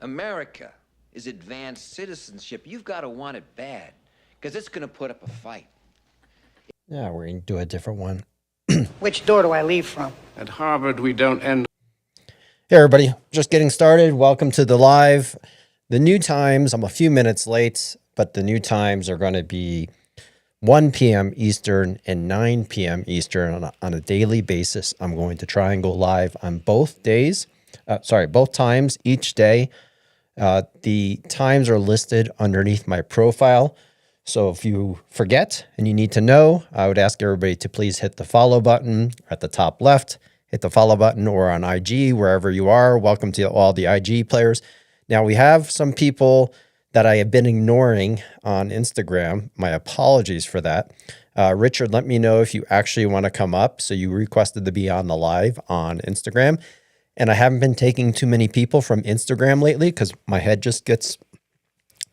America is advanced citizenship. You've got to want it bad, because it's going to put up a fight. Yeah, we're going to do a different one. Which door do I leave from? At Harvard, we don't end. Hey, everybody, just getting started. Welcome to the live. The new times, I'm a few minutes late, but the new times are going to be 1 p.m. Eastern and 9 p.m. Eastern on a daily basis. I'm going to try and go live on both days. Both times each day. The times are listed underneath my profile. So if you forget and you need to know, I would ask everybody to please hit the follow button at the top left, hit the follow button, or on IG, wherever you are. Welcome to all the IG players. Now, we have some people that I have been ignoring on Instagram. My apologies for that. Richard, let me know if you actually want to come up. So you requested to be on the live on Instagram. And I haven't been taking too many people from Instagram lately because my head just gets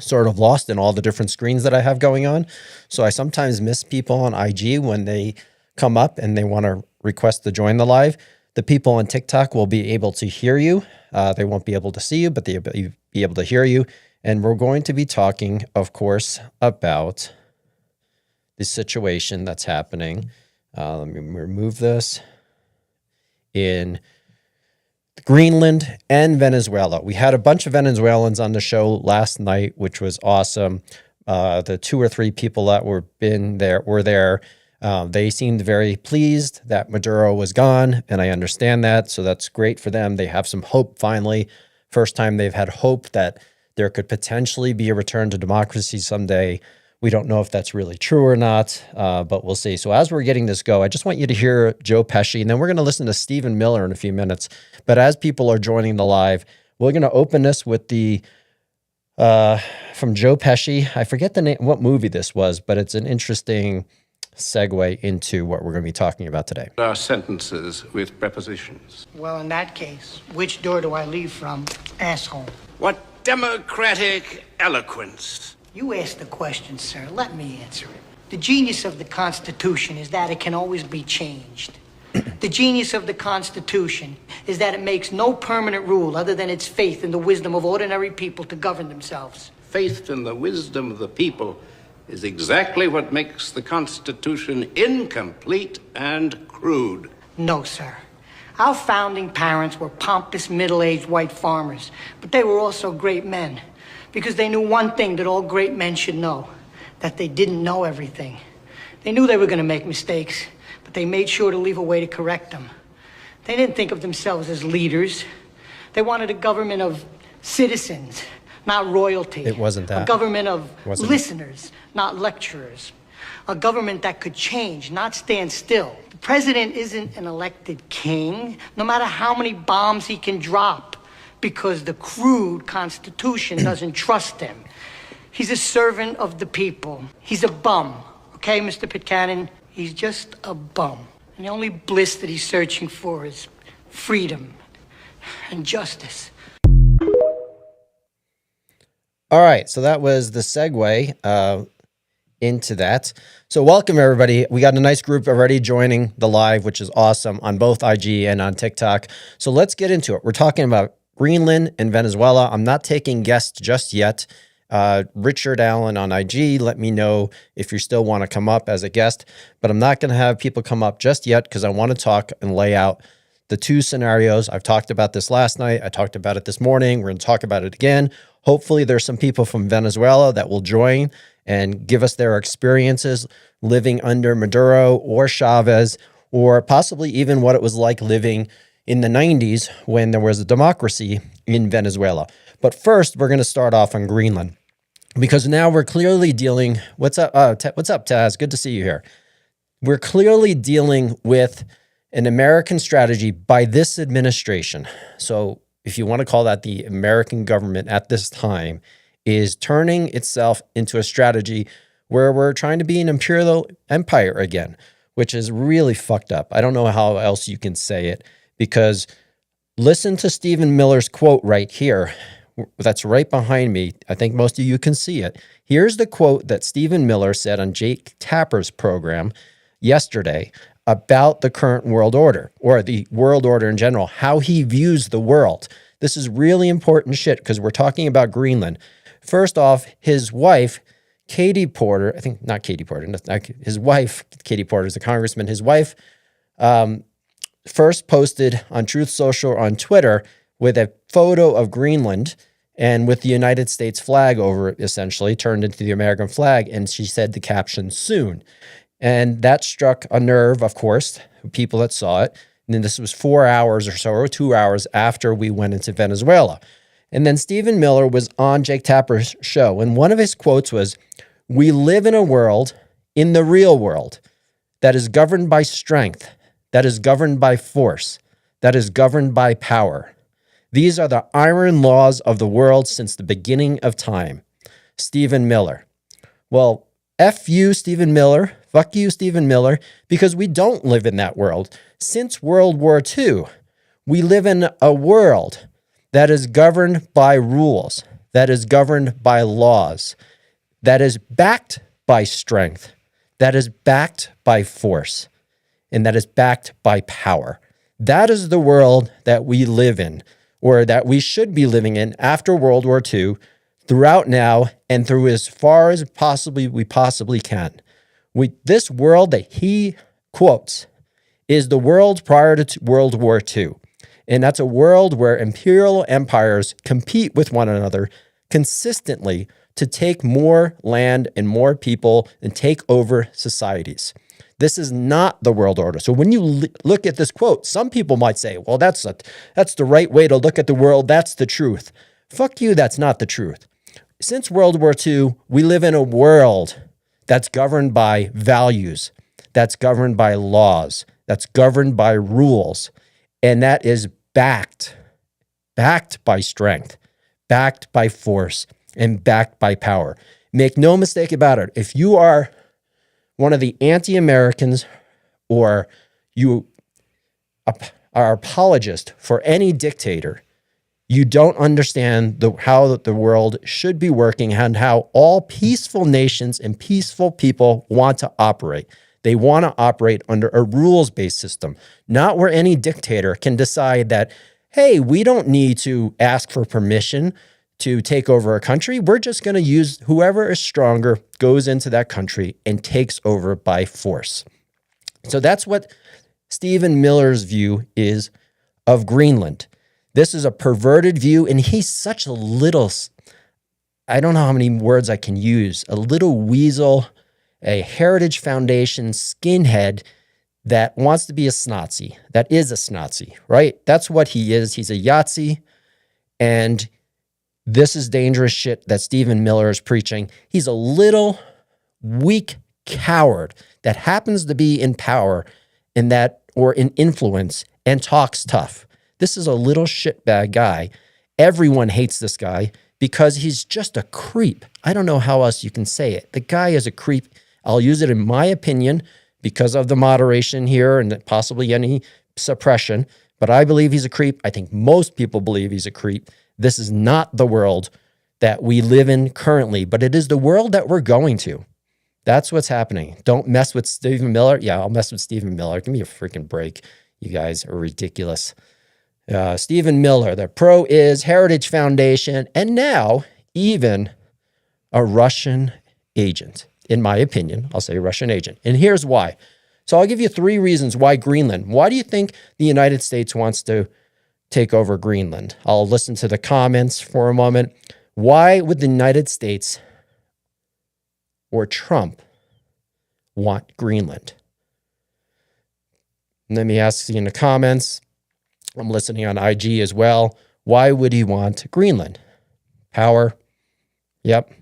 sort of lost in all the different screens that I have going on. So I sometimes miss people on IG when they come up and they want to request to join the live. The people on TikTok will be able to hear you. They won't be able to see you, but they'll be able to hear you. And we're going to be talking, of course, about the situation that's happening. Let me remove this in Greenland and Venezuela. We had a bunch of Venezuelans on the show last night, which was awesome. The 2 or 3 people that were there. They seemed very pleased that Maduro was gone, and I understand that. So that's great for them. They have some hope finally. First time they've had hope that there could potentially be a return to democracy someday. We don't know if that's really true or not, but we'll see. So as we're getting this go, I just want you to hear Joe Pesci, and then we're going to listen to Stephen Miller in a few minutes. But as people are joining the live, we're going to open this with the from Joe Pesci. I forget the name, what movie this was, but it's an interesting segue into what we're going to be talking about today. Our sentences with prepositions. Well, in that case, which door do I leave from, asshole? What democratic eloquence! You asked the question, sir. Let me answer it. The genius of the Constitution is that it can always be changed. The genius of the Constitution is that it makes no permanent rule other than its faith in the wisdom of ordinary people to govern themselves. Faith in the wisdom of the people is exactly what makes the Constitution incomplete and crude. No, sir. Our founding parents were pompous, middle-aged white farmers, but they were also great men. Because they knew one thing that all great men should know, that they didn't know everything. They knew they were going to make mistakes, but they made sure to leave a way to correct them. They didn't think of themselves as leaders. They wanted a government of citizens, not royalty. It wasn't that. A government of listeners, not lecturers. A government that could change, not stand still. The president isn't an elected king, no matter how many bombs he can drop, because the crude Constitution doesn't trust him. He's a servant of the people. He's a bum, okay, Mr. Pitcairn? He's just a bum. And the only bliss that he's searching for is freedom and justice. All right, so that was the segue into that. So welcome, everybody. We got a nice group already joining the live, which is awesome, on both IG and on TikTok. So let's get into it. We're talking about Greenland and Venezuela. I'm not taking guests just yet. Richard Allen on IG, let me know if you still want to come up as a guest, but I'm not going to have people come up just yet because I want to talk and lay out the 2 scenarios. I've talked about this last night. I talked about it this morning. We're going to talk about it again. Hopefully there's some people from Venezuela that will join and give us their experiences living under Maduro or Chavez, or possibly even what it was like living in the 90s when there was a democracy in Venezuela. But first, we're going to start off on Greenland, because now we're clearly dealing, what's up, Taz? Good to see you here. We're clearly dealing with an American strategy by this administration. So if you want to call that the American government at this time, is turning itself into a strategy where we're trying to be an imperial empire again, which is really fucked up. I don't know how else you can say it. Because listen to Stephen Miller's quote right here. That's right behind me. I think most of you can see it. Here's the quote that Stephen Miller said on Jake Tapper's program yesterday about the current world order, or the world order in general, how he views the world. This is really important shit because we're talking about Greenland. First off, his wife, Katie Porter, I think not Katie Porter, his wife, Katie Porter is the congressman. His wife first posted on Truth Social on Twitter with a photo of Greenland and with the United States flag over it, essentially turned into the American flag. And she said the caption, "Soon." And that struck a nerve, of course, people that saw it. And then this was 4 hours or so, or 2 hours after we went into Venezuela. And then Stephen Miller was on Jake Tapper's show. And one of his quotes was, "We live in a world, in the real world, that is governed by strength, that is governed by force, that is governed by power. These are the iron laws of the world since the beginning of time." Stephen Miller. Well, F you, Stephen Miller. Fuck you, Stephen Miller, because we don't live in that world. Since World War II, we live in a world that is governed by rules, that is governed by laws, that is backed by strength, that is backed by force, and that is backed by power. That is the world that we live in, or that we should be living in after World War II, throughout now, and through as far as we possibly can. This world that he quotes is the world prior to World War II. And that's a world where imperial empires compete with one another consistently to take more land and more people and take over societies. This is not the world order. So when you look at this quote, some people might say, well, that's the right way to look at the world. That's the truth. Fuck you, that's not the truth. Since World War II, we live in a world that's governed by values, that's governed by laws, that's governed by rules, and that is backed by strength, backed by force, and backed by power. Make no mistake about it. If you are one of the anti-Americans or you are apologist for any dictator, you don't understand how the world should be working and how all peaceful nations and peaceful people want to operate. They want to operate under a rules-based system, not where any dictator can decide that, hey, we don't need to ask for permission to take over a country. We're just going to use whoever is stronger goes into that country and takes over by force. So that's what Stephen Miller's view is of Greenland. This is a perverted view, and he's such a little, I don't know how many words I can use, a little weasel, a Heritage Foundation skinhead that wants to be a snotzy, that is a snotzy, right? That's what he is. He's a Yahtzee, and this is dangerous shit that Stephen Miller is preaching. He's a little weak coward that happens to be in power or in influence and talks tough. This is a little shitbag guy. Everyone hates this guy because he's just a creep. I don't know how else you can say it. The guy is a creep. I'll use it in my opinion because of the moderation here and possibly any suppression, but I believe he's a creep. I think most people believe he's a creep. This is not the world that we live in currently, but it is the world that we're going to. That's what's happening. Don't mess with Stephen Miller. Yeah, I'll mess with Stephen Miller. Give me a freaking break. You guys are ridiculous. Stephen Miller, the pro is Heritage Foundation, and now even a Russian agent. In my opinion, I'll say Russian agent. And here's why. So I'll give you 3 reasons why Greenland. Why do you think the United States wants to take over Greenland? I'll listen to the comments for a moment. Why would the United States or Trump want Greenland? Let me ask you in the comments. I'm listening on IG as well. Why would he want Greenland? Power. Yep.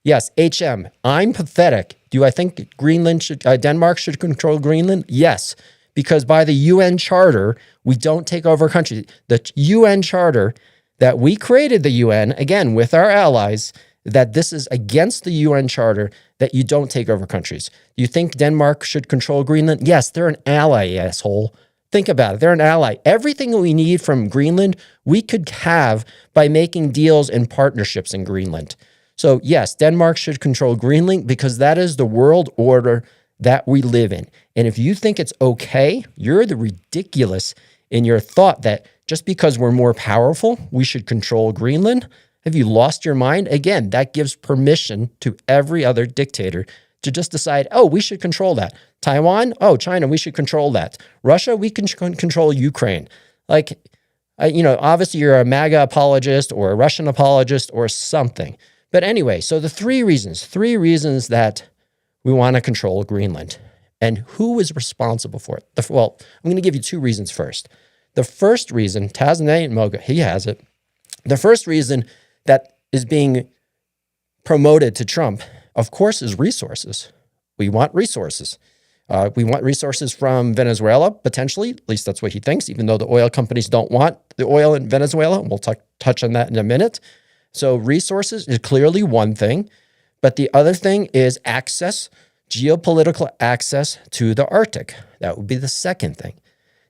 Yes, HM. I'm pathetic. Do I think Denmark should control Greenland? Yes, because by the UN Charter, we don't take over countries. The UN Charter that we created, the UN, again, with our allies, that this is against the UN Charter that you don't take over countries. Do you think Denmark should control Greenland? Yes, they're an ally, asshole. Think about it. They're an ally. Everything we need from Greenland, we could have by making deals and partnerships in Greenland. So yes, Denmark should control Greenland because that is the world order that we live in. And if you think it's okay, you're the ridiculous in your thought that just because we're more powerful, we should control Greenland. Have you lost your mind? Again, that gives permission to every other dictator to just decide, oh, we should control that. Taiwan, oh, China, we should control that. Russia, we can control Ukraine. Like, obviously you're a MAGA apologist or a Russian apologist or something. But anyway, so the three reasons that we want to control Greenland. And who is responsible for it? Well, I'm going to give you two reasons first. The first reason, Tasnay Moga, he has it. The first reason that is being promoted to Trump, of course, is resources. We want resources. We want resources from Venezuela, potentially. At least that's what he thinks, even though the oil companies don't want the oil in Venezuela. We'll touch on that in a minute. So resources is clearly one thing. But the other thing is access, geopolitical access to the Arctic. That would be the second thing.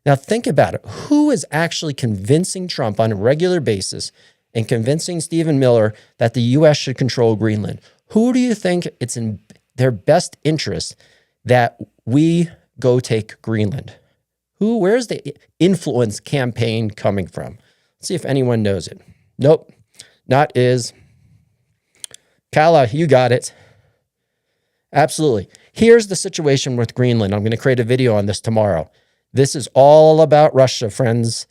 Now think about it. Who is actually convincing Trump on a regular basis and convincing Stephen Miller that the U.S. should control Greenland? Who do you think it's in their best interest that we go take Greenland? Where's the influence campaign coming from? Let's see if anyone knows it. Nope, not is. Kala, you got it. Absolutely. Here's the situation with Greenland. I'm going to create a video on this tomorrow. This is all about Russia, friends.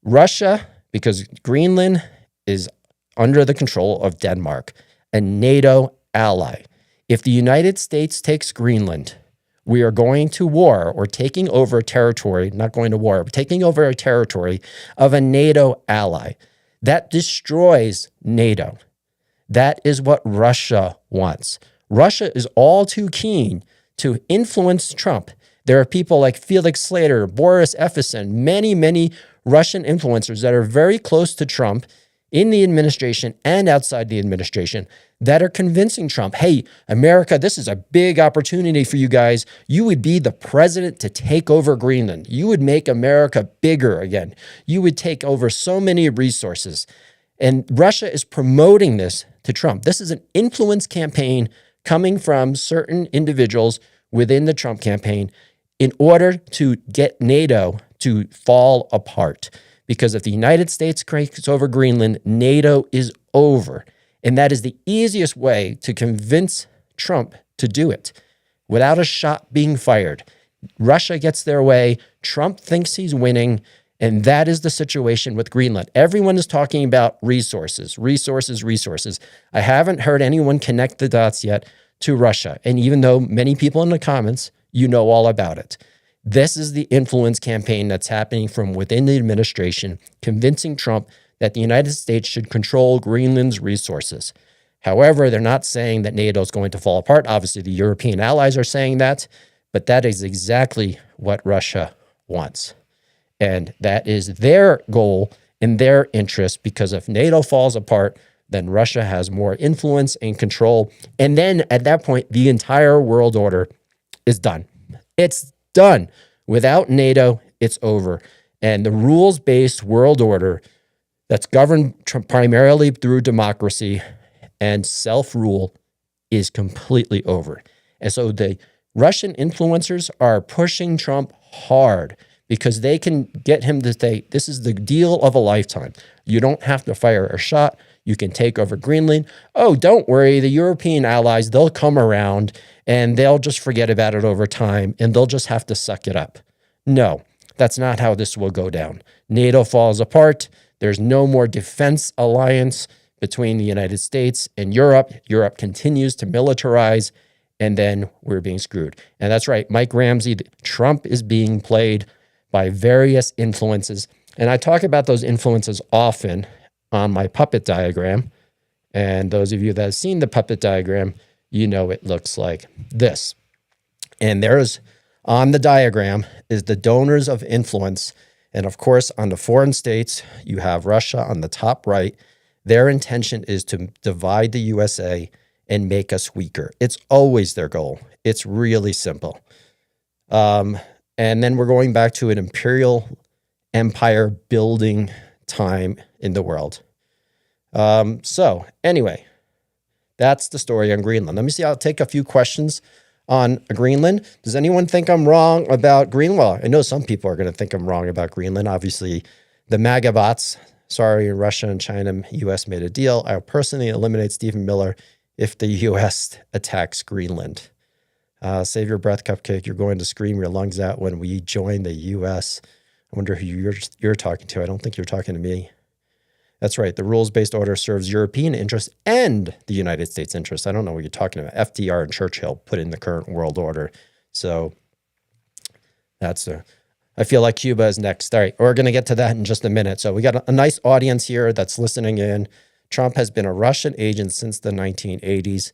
Russia, because Greenland is under the control of Denmark, a NATO ally. If the United States takes Greenland, we are going to war or taking over a territory, not going to war, but taking over a territory of a NATO ally. That destroys NATO. That is what Russia wants. Russia is all too keen to influence Trump. There are people like Felix Slater, Boris Efferson, many Russian influencers that are very close to Trump in the administration and outside the administration that are convincing Trump, hey, America, this is a big opportunity for you guys. You would be the president to take over Greenland. You would make America bigger again. You would take over so many resources. And Russia is promoting this to Trump. This is an influence campaign coming from certain individuals within the Trump campaign in order to get NATO to fall apart. Because if the United States takes over Greenland, NATO is over. And that is the easiest way to convince Trump to do it without a shot being fired. Russia gets their way. Trump thinks he's winning. And that is the situation with Greenland. Everyone is talking about resources. I haven't heard anyone connect the dots yet to Russia. And even though many people in the comments, you know all about it. This is the influence campaign that's happening from within the administration, convincing Trump that the United States should control Greenland's resources. However, they're not saying that NATO is going to fall apart. Obviously, the European allies are saying that, but that is exactly what Russia wants. And that is their goal and their interest, because if NATO falls apart, then Russia has more influence and control. And then at that point, the entire world order is done. It's done. Without NATO, it's over. And the rules-based world order that's governed primarily through democracy and self-rule is completely over. And so the Russian influencers are pushing Trump hard because they can get him to say, this is the deal of a lifetime. You don't have to fire a shot. You can take over Greenland. Oh, don't worry. The European allies, they'll come around and they'll just forget about it over time and they'll just have to suck it up. No, that's not how this will go down. NATO falls apart. There's no more defense alliance between the United States and Europe. Europe continues to militarize, and then we're being screwed. And that's right, Mike Ramsey, Trump is being played by various influences. And I talk about those influences often on my puppet diagram. And those of you that have seen the puppet diagram, you know it looks like this. And there's, on the diagram, is the donors of influence. And of course, on the foreign states, you have Russia on the top right. Their intention is to divide the USA and make us weaker. It's always their goal. It's really simple. And then we're going back to an imperial empire building time in the world. So anyway, that's the story on Greenland. Let me see. I'll take a few questions on Greenland. Does anyone think I'm wrong about Greenland? I know some people are going to think I'm wrong about Greenland. Obviously, the MAGA bots, sorry, Russia and China, U.S. made a deal. I'll personally eliminate Stephen Miller if the U.S. attacks Greenland. Save your breath, Cupcake. You're going to scream your lungs out when we join the U.S. I wonder who you're talking to. I don't think you're talking to me. That's right. The rules-based order serves European interests and the United States interests. I don't know what you're talking about. FDR and Churchill put in the current world order. So I feel like Cuba is next. All right, we're going to get to that in just a minute. So we got a nice audience here that's listening in. Trump has been a Russian agent since the 1980s.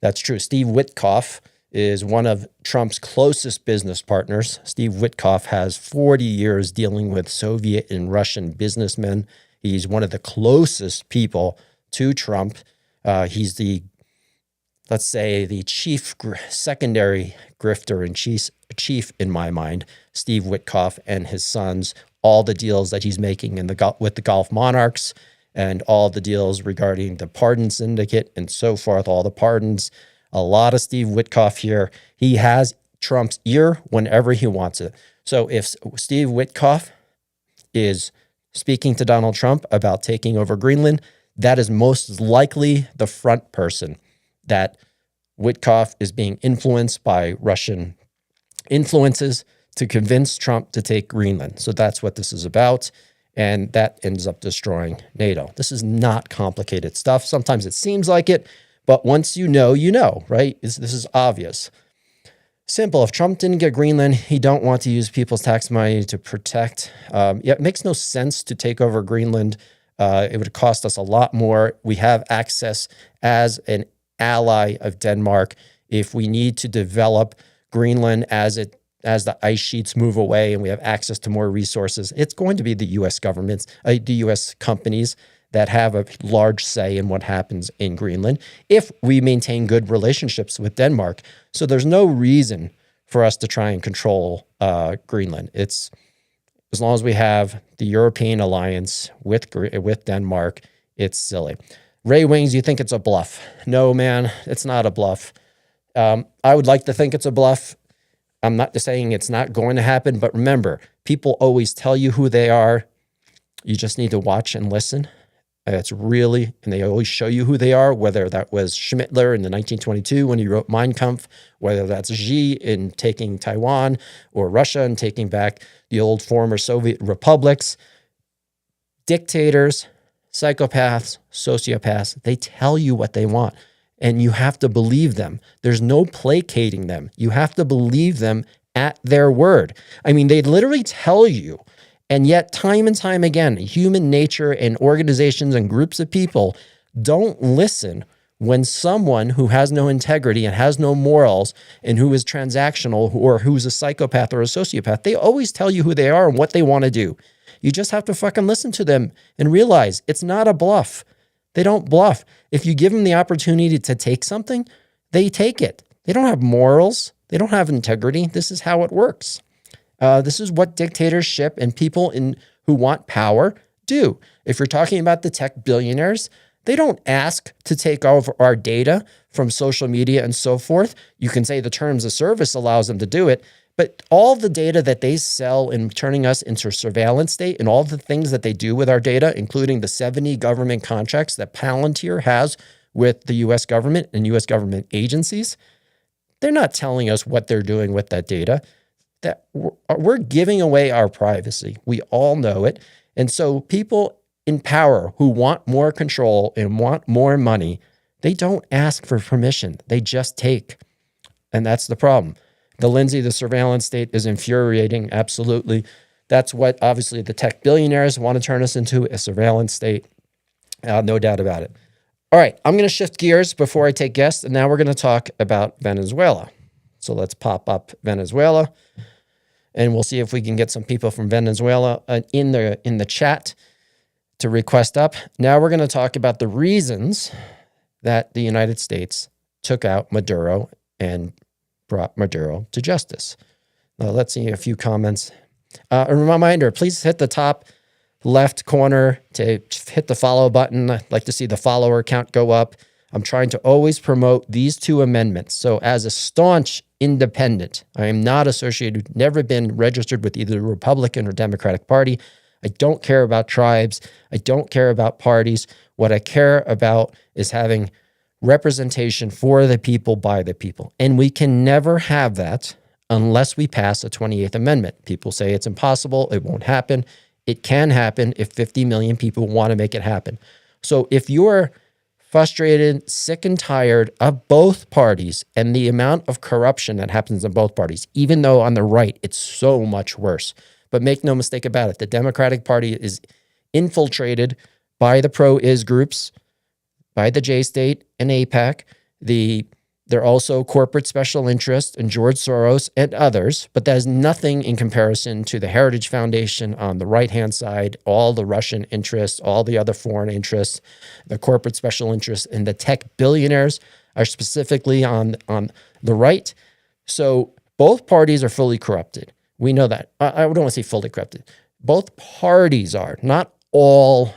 That's true. Steve Witkoff is one of Trump's closest business partners. Steve Witkoff has 40 years dealing with Soviet and Russian businessmen. He's one of the closest people to Trump. He's let's say, the secondary grifter and chief in my mind, Steve Witkoff and his sons, all the deals that he's making with the Gulf monarchs and all the deals regarding the pardon syndicate and so forth, all the pardons. A lot of Steve Witkoff here. He has Trump's ear whenever he wants it. So if Steve Witkoff is speaking to Donald Trump about taking over Greenland, that is most likely the front person, that Witkoff is being influenced by Russian influences to convince Trump to take Greenland. So that's what this is about, and that ends up destroying NATO. This is not complicated stuff. Sometimes it seems like it, but once you know, right? This is obvious. Simple. If Trump didn't get Greenland, he don't want to use people's tax money to protect. It makes no sense to take over Greenland. It would cost us a lot more. We have access as an ally of Denmark. If we need to develop Greenland as the ice sheets move away and we have access to more resources, it's going to be the U.S. governments, the U.S. companies that have a large say in what happens in Greenland if we maintain good relationships with Denmark. So there's no reason for us to try and control Greenland. It's as long as we have the European alliance with Denmark, it's silly. Ray Wings, you think it's a bluff? No, man, it's not a bluff. I would like to think it's a bluff. I'm not saying it's not going to happen, but remember, people always tell you who they are. You just need to watch and listen. And they always show you who they are, whether that was Schmittler in the 1922 when he wrote Mein Kampf, whether that's Xi in taking Taiwan, or Russia in taking back the old former Soviet republics. Dictators, psychopaths, sociopaths, they tell you what they want, and you have to believe them. There's no placating them. You have to believe them at their word. I mean, they literally tell you. And yet, time and time again, human nature and organizations and groups of people don't listen when someone who has no integrity and has no morals and who is transactional or who's a psychopath or a sociopath, they always tell you who they are and what they want to do. You just have to fucking listen to them and realize it's not a bluff. They don't bluff. If you give them the opportunity to take something, they take it. They don't have morals. They don't have integrity. This is how it works. This is what dictatorship and people who want power do. If you're talking about the tech billionaires, they don't ask to take over our data from social media and so forth. You can say the terms of service allows them to do it, but all the data that they sell in turning us into a surveillance state and all the things that they do with our data, including the 70 government contracts that Palantir has with the U.S. government and U.S. government agencies, they're not telling us what they're doing with that data. That we're giving away our privacy. We all know it. And so people in power who want more control and want more money, they don't ask for permission. They just take. And that's the problem. The surveillance state is infuriating. Absolutely. That's what obviously the tech billionaires want to turn us into, a surveillance state. No doubt about it. All right. I'm going to shift gears before I take guests. And now we're going to talk about Venezuela. So let's pop up Venezuela. And we'll see if we can get some people from Venezuela in the chat to request up. Now we're going to talk about the reasons that the United States took out Maduro and brought Maduro to justice. Now let's see a few comments. A reminder, please hit the top left corner to hit the follow button. I'd like to see the follower count go up. I'm trying to always promote these two amendments. So as a staunch independent, I am not associated, never been registered with either the Republican or Democratic Party. I don't care about tribes. I don't care about parties. What I care about is having representation for the people, by the people. And we can never have that unless we pass a 28th Amendment. People say it's impossible. It won't happen. It can happen if 50 million people want to make it happen. So if you're frustrated, sick and tired of both parties and the amount of corruption that happens in both parties, even though on the right, it's so much worse. But make no mistake about it, the Democratic Party is infiltrated by the pro-Is groups, by the J-State and AIPAC. They're also corporate special interests and George Soros and others, but that is nothing in comparison to the Heritage Foundation on the right-hand side, all the Russian interests, all the other foreign interests, the corporate special interests, and the tech billionaires are specifically on the right. So both parties are fully corrupted. We know that. I don't want to say fully corrupted. Both parties are, not all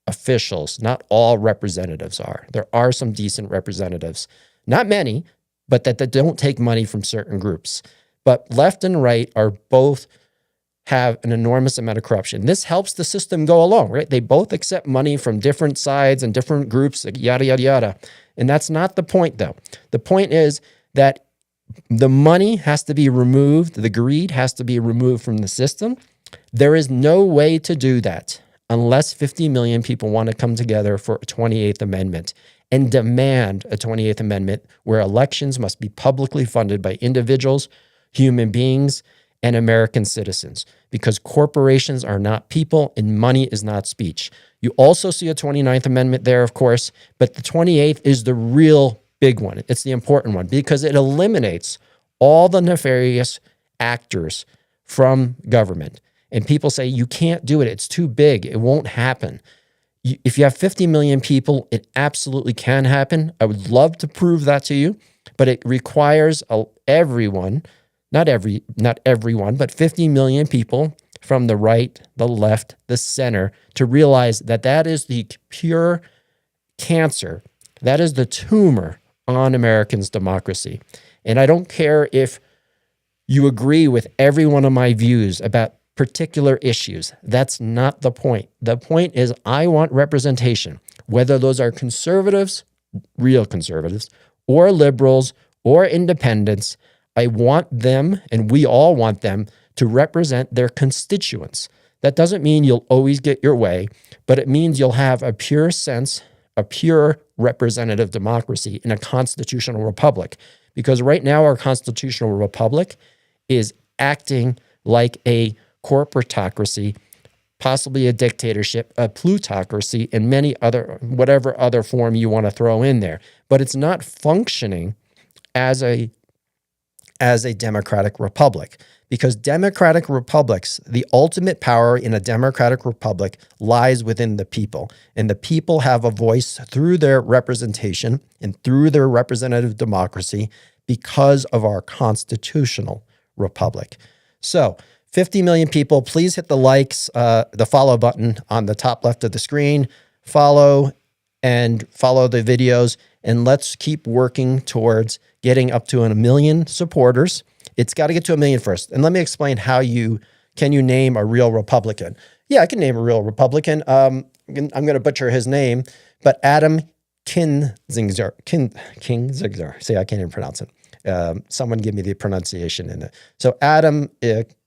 officials, not all representatives are. There are some decent representatives. Not many, but that don't take money from certain groups. But left and right are both have an enormous amount of corruption. This helps the system go along, right? They both accept money from different sides and different groups, yada, yada, yada. And that's not the point, though. The point is that the money has to be removed. The greed has to be removed from the system. There is no way to do that unless 50 million people want to come together for a 28th Amendment and demand a 28th Amendment where elections must be publicly funded by individuals, human beings, and American citizens, because corporations are not people and money is not speech. You also see a 29th Amendment there, of course, but the 28th is the real big one. It's the important one because it eliminates all the nefarious actors from government. And people say, you can't do it. It's too big. It won't happen. If you have 50 million people, it absolutely can happen. I would love to prove that to you, but it requires everyone, not everyone, but 50 million people from the right, the left, the center to realize that that is the pure cancer. That is the tumor on Americans' democracy. And I don't care if you agree with every one of my views about particular issues. That's not the point. The point is I want representation, whether those are conservatives, real conservatives, or liberals, or independents. I want them, and we all want them, to represent their constituents. That doesn't mean you'll always get your way, but it means you'll have a pure sense, a pure representative democracy in a constitutional republic. Because right now our constitutional republic is acting like a corporatocracy, possibly a dictatorship, a plutocracy, and many other, whatever other form you want to throw in there. But it's not functioning as a democratic republic, because democratic republics, the ultimate power in a democratic republic lies within the people, and the people have a voice through their representation and through their representative democracy because of our constitutional republic. So 50 million people, please hit the likes, the follow button on the top left of the screen, follow the videos, and let's keep working towards getting up to 1 million supporters. It's got to get to 1 million first. And let me explain how can you name a real Republican? Yeah, I can name a real Republican. I'm going to butcher his name, but Adam Kinzinger. See, I can't even pronounce it. Someone give me the pronunciation in it. So Adam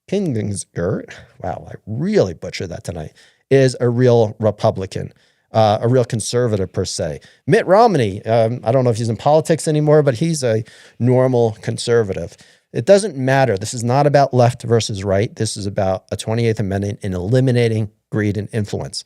Kinzinger, wow, I really butchered that tonight, is a real Republican, a real conservative per se. Mitt Romney, I don't know if he's in politics anymore, but he's a normal conservative. It doesn't matter. This is not about left versus right. This is about a 28th Amendment and eliminating greed and influence.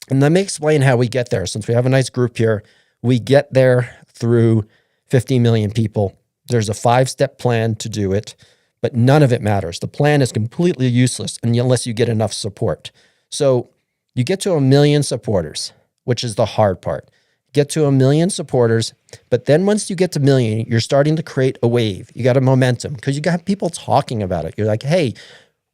And let me explain how we get there. Since we have a nice group here, we get there through 50 million people. There's a 5-step plan to do it, but none of it matters. The plan is completely useless unless you get enough support. So you get to 1 million supporters, which is the hard part. Get to 1 million supporters, but then once you get to 1 million, you're starting to create a wave. You got a momentum because you got people talking about it. You're like, hey,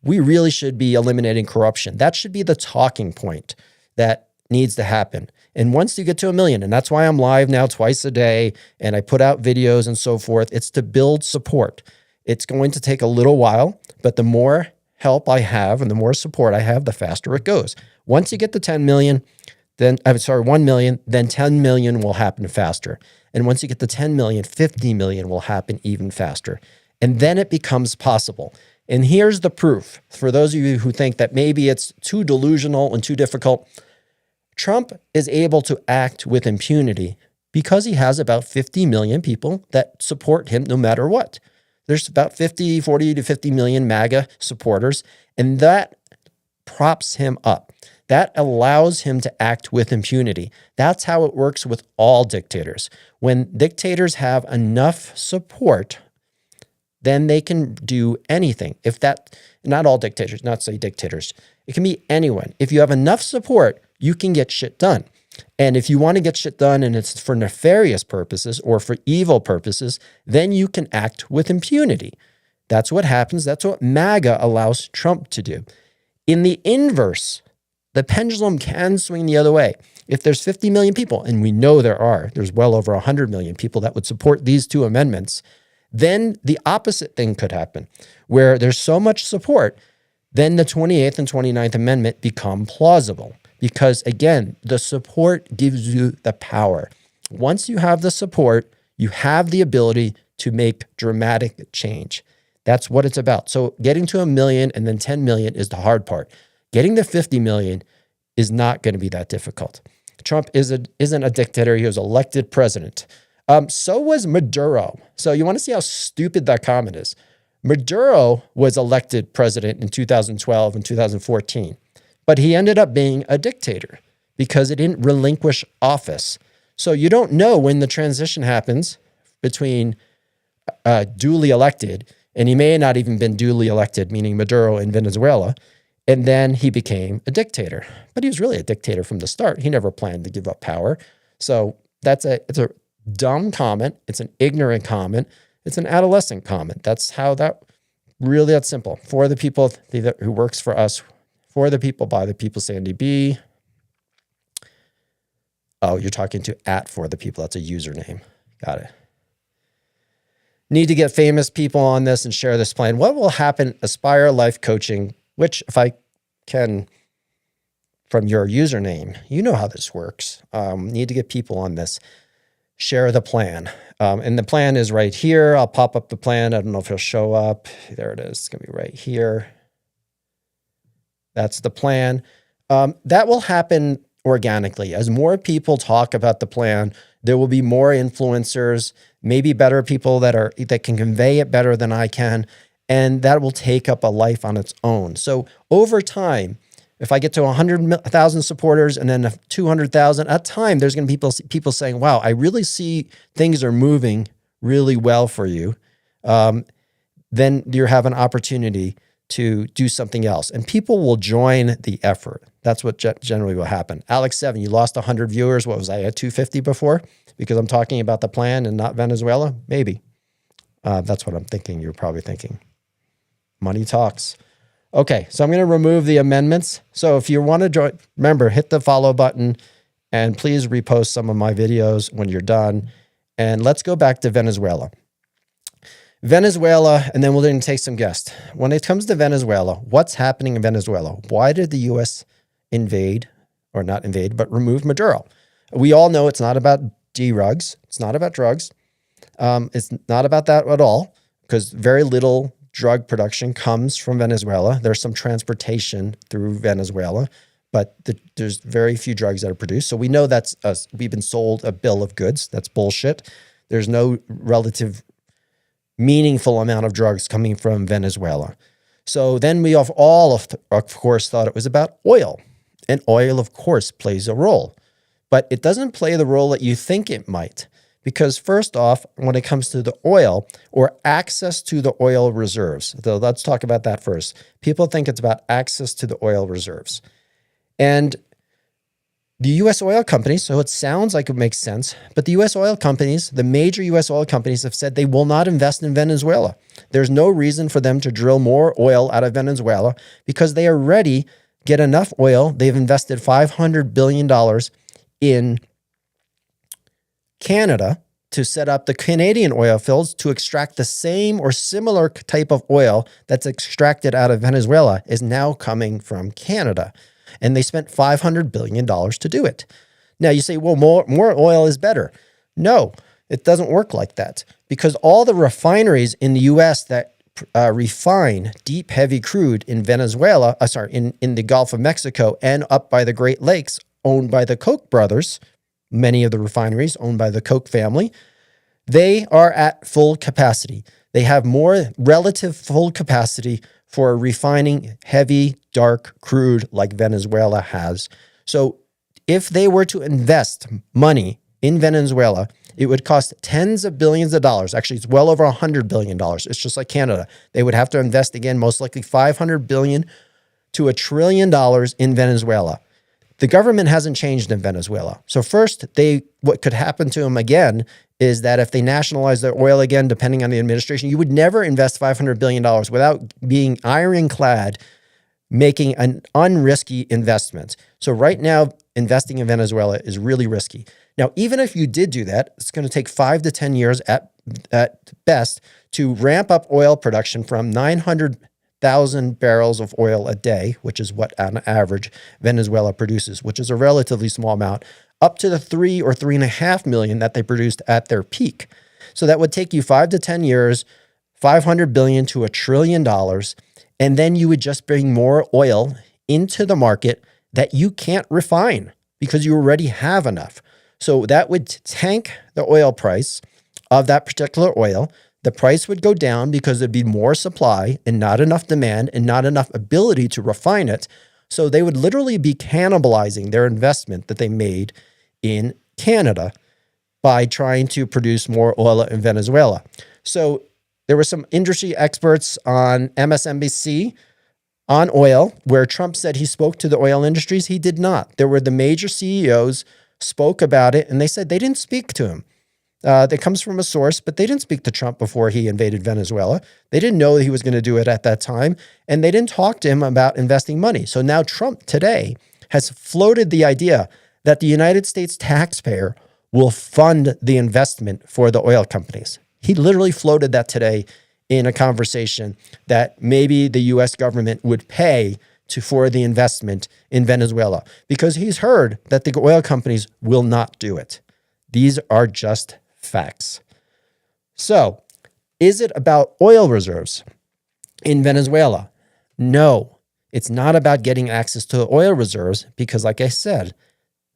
we really should be eliminating corruption. That should be the talking point that needs to happen. And once you get to 1 million, and that's why I'm live now twice a day and I put out videos and so forth, it's to build support. It's going to take a little while, but the more help I have and the more support I have, the faster it goes. Once you get to 10 million, then 1 million, then 10 million will happen faster. And once you get to 10 million, 50 million will happen even faster. And then it becomes possible. And here's the proof. For those of you who think that maybe it's too delusional and too difficult, Trump is able to act with impunity because he has about 50 million people that support him no matter what. There's about 40 to 50 million MAGA supporters, and that props him up. That allows him to act with impunity. That's how it works with all dictators. When dictators have enough support, then they can do anything. Not all dictators, not say dictators. It can be anyone. If you have enough support, you can get shit done. And if you want to get shit done and it's for nefarious purposes or for evil purposes, then you can act with impunity. That's what happens. That's what MAGA allows Trump to do. In the inverse, the pendulum can swing the other way. If there's 50 million people, and we know there's well over 100 million people that would support these two amendments, then the opposite thing could happen, where there's so much support, then the 28th and 29th Amendment become plausible. Because again, the support gives you the power. Once you have the support, you have the ability to make dramatic change. That's what it's about. So getting to 1 million and then 10 million is the hard part. Getting to 50 million is not going to be that difficult. Trump isn't a dictator. He was elected president. So was Maduro. So you want to see how stupid that comment is. Maduro was elected president in 2012 and 2014, but he ended up being a dictator because he didn't relinquish office. So you don't know when the transition happens between duly elected, and he may not even been duly elected, meaning Maduro in Venezuela, and then he became a dictator. But he was really a dictator from the start. He never planned to give up power. So it's a dumb comment. It's an ignorant comment. It's an adolescent comment. That's simple. For the people who works for us, for the people, by the people, Sandy B. Oh, you're talking to @for the people. That's a username. Got it. Need to get famous people on this and share this plan. What will happen? Aspire Life Coaching, which if I can, from your username, you know how this works. Need to get people on this. Share the plan. And the plan is right here. I'll pop up the plan. I don't know if it'll show up. There it is. It's going to be right here. That's the plan. That will happen organically. As more people talk about the plan, there will be more influencers, maybe better people that can convey it better than I can, and that will take up a life on its own. So over time, if I get to 100,000 supporters and then 200,000, at time, there's going to be people saying, wow, I really see things are moving really well for you. Then you have an opportunity to do something else. And people will join the effort. That's what generally will happen. Alex7, you lost 100 viewers. What was I at 250 before? Because I'm talking about the plan and not Venezuela? Maybe. That's what I'm thinking. You're probably thinking. Money talks. Okay, so I'm going to remove the amendments. So if you want to join, remember, hit the follow button and please repost some of my videos when you're done. And let's go back to Venezuela. Venezuela, and then we're going to take some guests. When it comes to Venezuela, what's happening in Venezuela? Why did the U.S. invade, or not invade, but remove Maduro? We all know it's not about drugs. It's not about drugs. It's not about that at all, because very little drug production comes from Venezuela. There's some transportation through Venezuela, but there's very few drugs that are produced. So we know that's us. We've been sold a bill of goods. That's bullshit. There's no relative meaningful amount of drugs coming from Venezuela. So then we of course, thought it was about oil. And oil, of course, plays a role. But it doesn't play the role that you think it might. Because first off, when it comes to the oil or access to the oil reserves, so let's talk about that first. People think it's about access to the oil reserves. And the U.S. oil companies, so it sounds like it makes sense, but the U.S. oil companies, the major U.S. oil companies have said they will not invest in Venezuela. There's no reason for them to drill more oil out of Venezuela because they already get enough oil. They've invested $500 billion in Canada to set up the Canadian oil fields to extract the same or similar type of oil that's extracted out of Venezuela is now coming from Canada. And they spent $500 billion to do it. Now you say, well, more oil is better. No, it doesn't work like that, because all the refineries in the U.S. that refine deep, heavy crude in Venezuela, in the Gulf of Mexico and up by the Great Lakes, owned by the Koch brothers, many of the refineries owned by the Koch family, they are at full capacity. They have more relative full capacity for refining heavy, dark crude like Venezuela has. So if they were to invest money in Venezuela, it would cost tens of billions of dollars. Actually, it's well over $100 billion. It's just like Canada. They would have to invest, again, most likely $500 billion to $1 trillion in Venezuela. The government hasn't changed in Venezuela. So first, what could happen to them again is that if they nationalize their oil again, depending on the administration, you would never invest $500 billion without being ironclad, making an unrisky investment. So right now, investing in Venezuela is really risky. Now, even if you did do that, it's going to take 5 to 10 years at best to ramp up oil production from 900,000 barrels of oil a day, which is what on average Venezuela produces, which is a relatively small amount, up to the 3 or 3.5 million that they produced at their peak. So that would take you 5 to 10 years, $500 billion to $1 trillion, and then you would just bring more oil into the market that you can't refine because you already have enough. So that would tank the oil price of that particular oil. The price would go down because there'd be more supply and not enough demand and not enough ability to refine it. So they would literally be cannibalizing their investment that they made in Canada by trying to produce more oil in Venezuela. So there were some industry experts on MSNBC on oil where Trump said he spoke to the oil industries. He did not. There were the major CEOs spoke about it, and they said they didn't speak to him. That comes from a source, but they didn't speak to Trump before he invaded Venezuela. They didn't know he was going to do it at that time, and they didn't talk to him about investing money. So now Trump today has floated the idea that the United States taxpayer will fund the investment for the oil companies. He literally floated that today in a conversation that maybe the U.S. government would pay for the investment in Venezuela because he's heard that the oil companies will not do it. These are just facts. So, is it about oil reserves in Venezuela? No, it's not about getting access to the oil reserves because, like I said,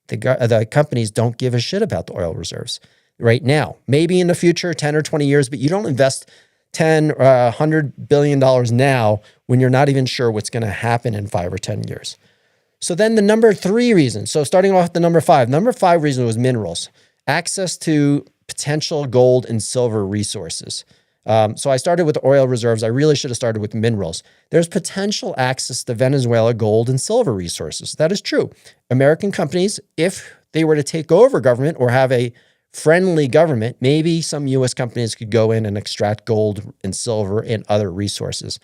the companies don't give a shit about the oil reserves right now. Maybe in the future, 10 or 20 years, but you don't invest 10 or $100 billion now when you're not even sure what's going to happen in 5 or 10 years. So then the number 3 reason, so starting off with the number 5 reason was minerals, access to potential gold and silver resources. So I started with oil reserves. I really should have started with minerals. There's potential access to Venezuela gold and silver resources. That is true. American companies, if they were to take over government or have a friendly government, maybe some U.S. companies could go in and extract gold and silver and other resources.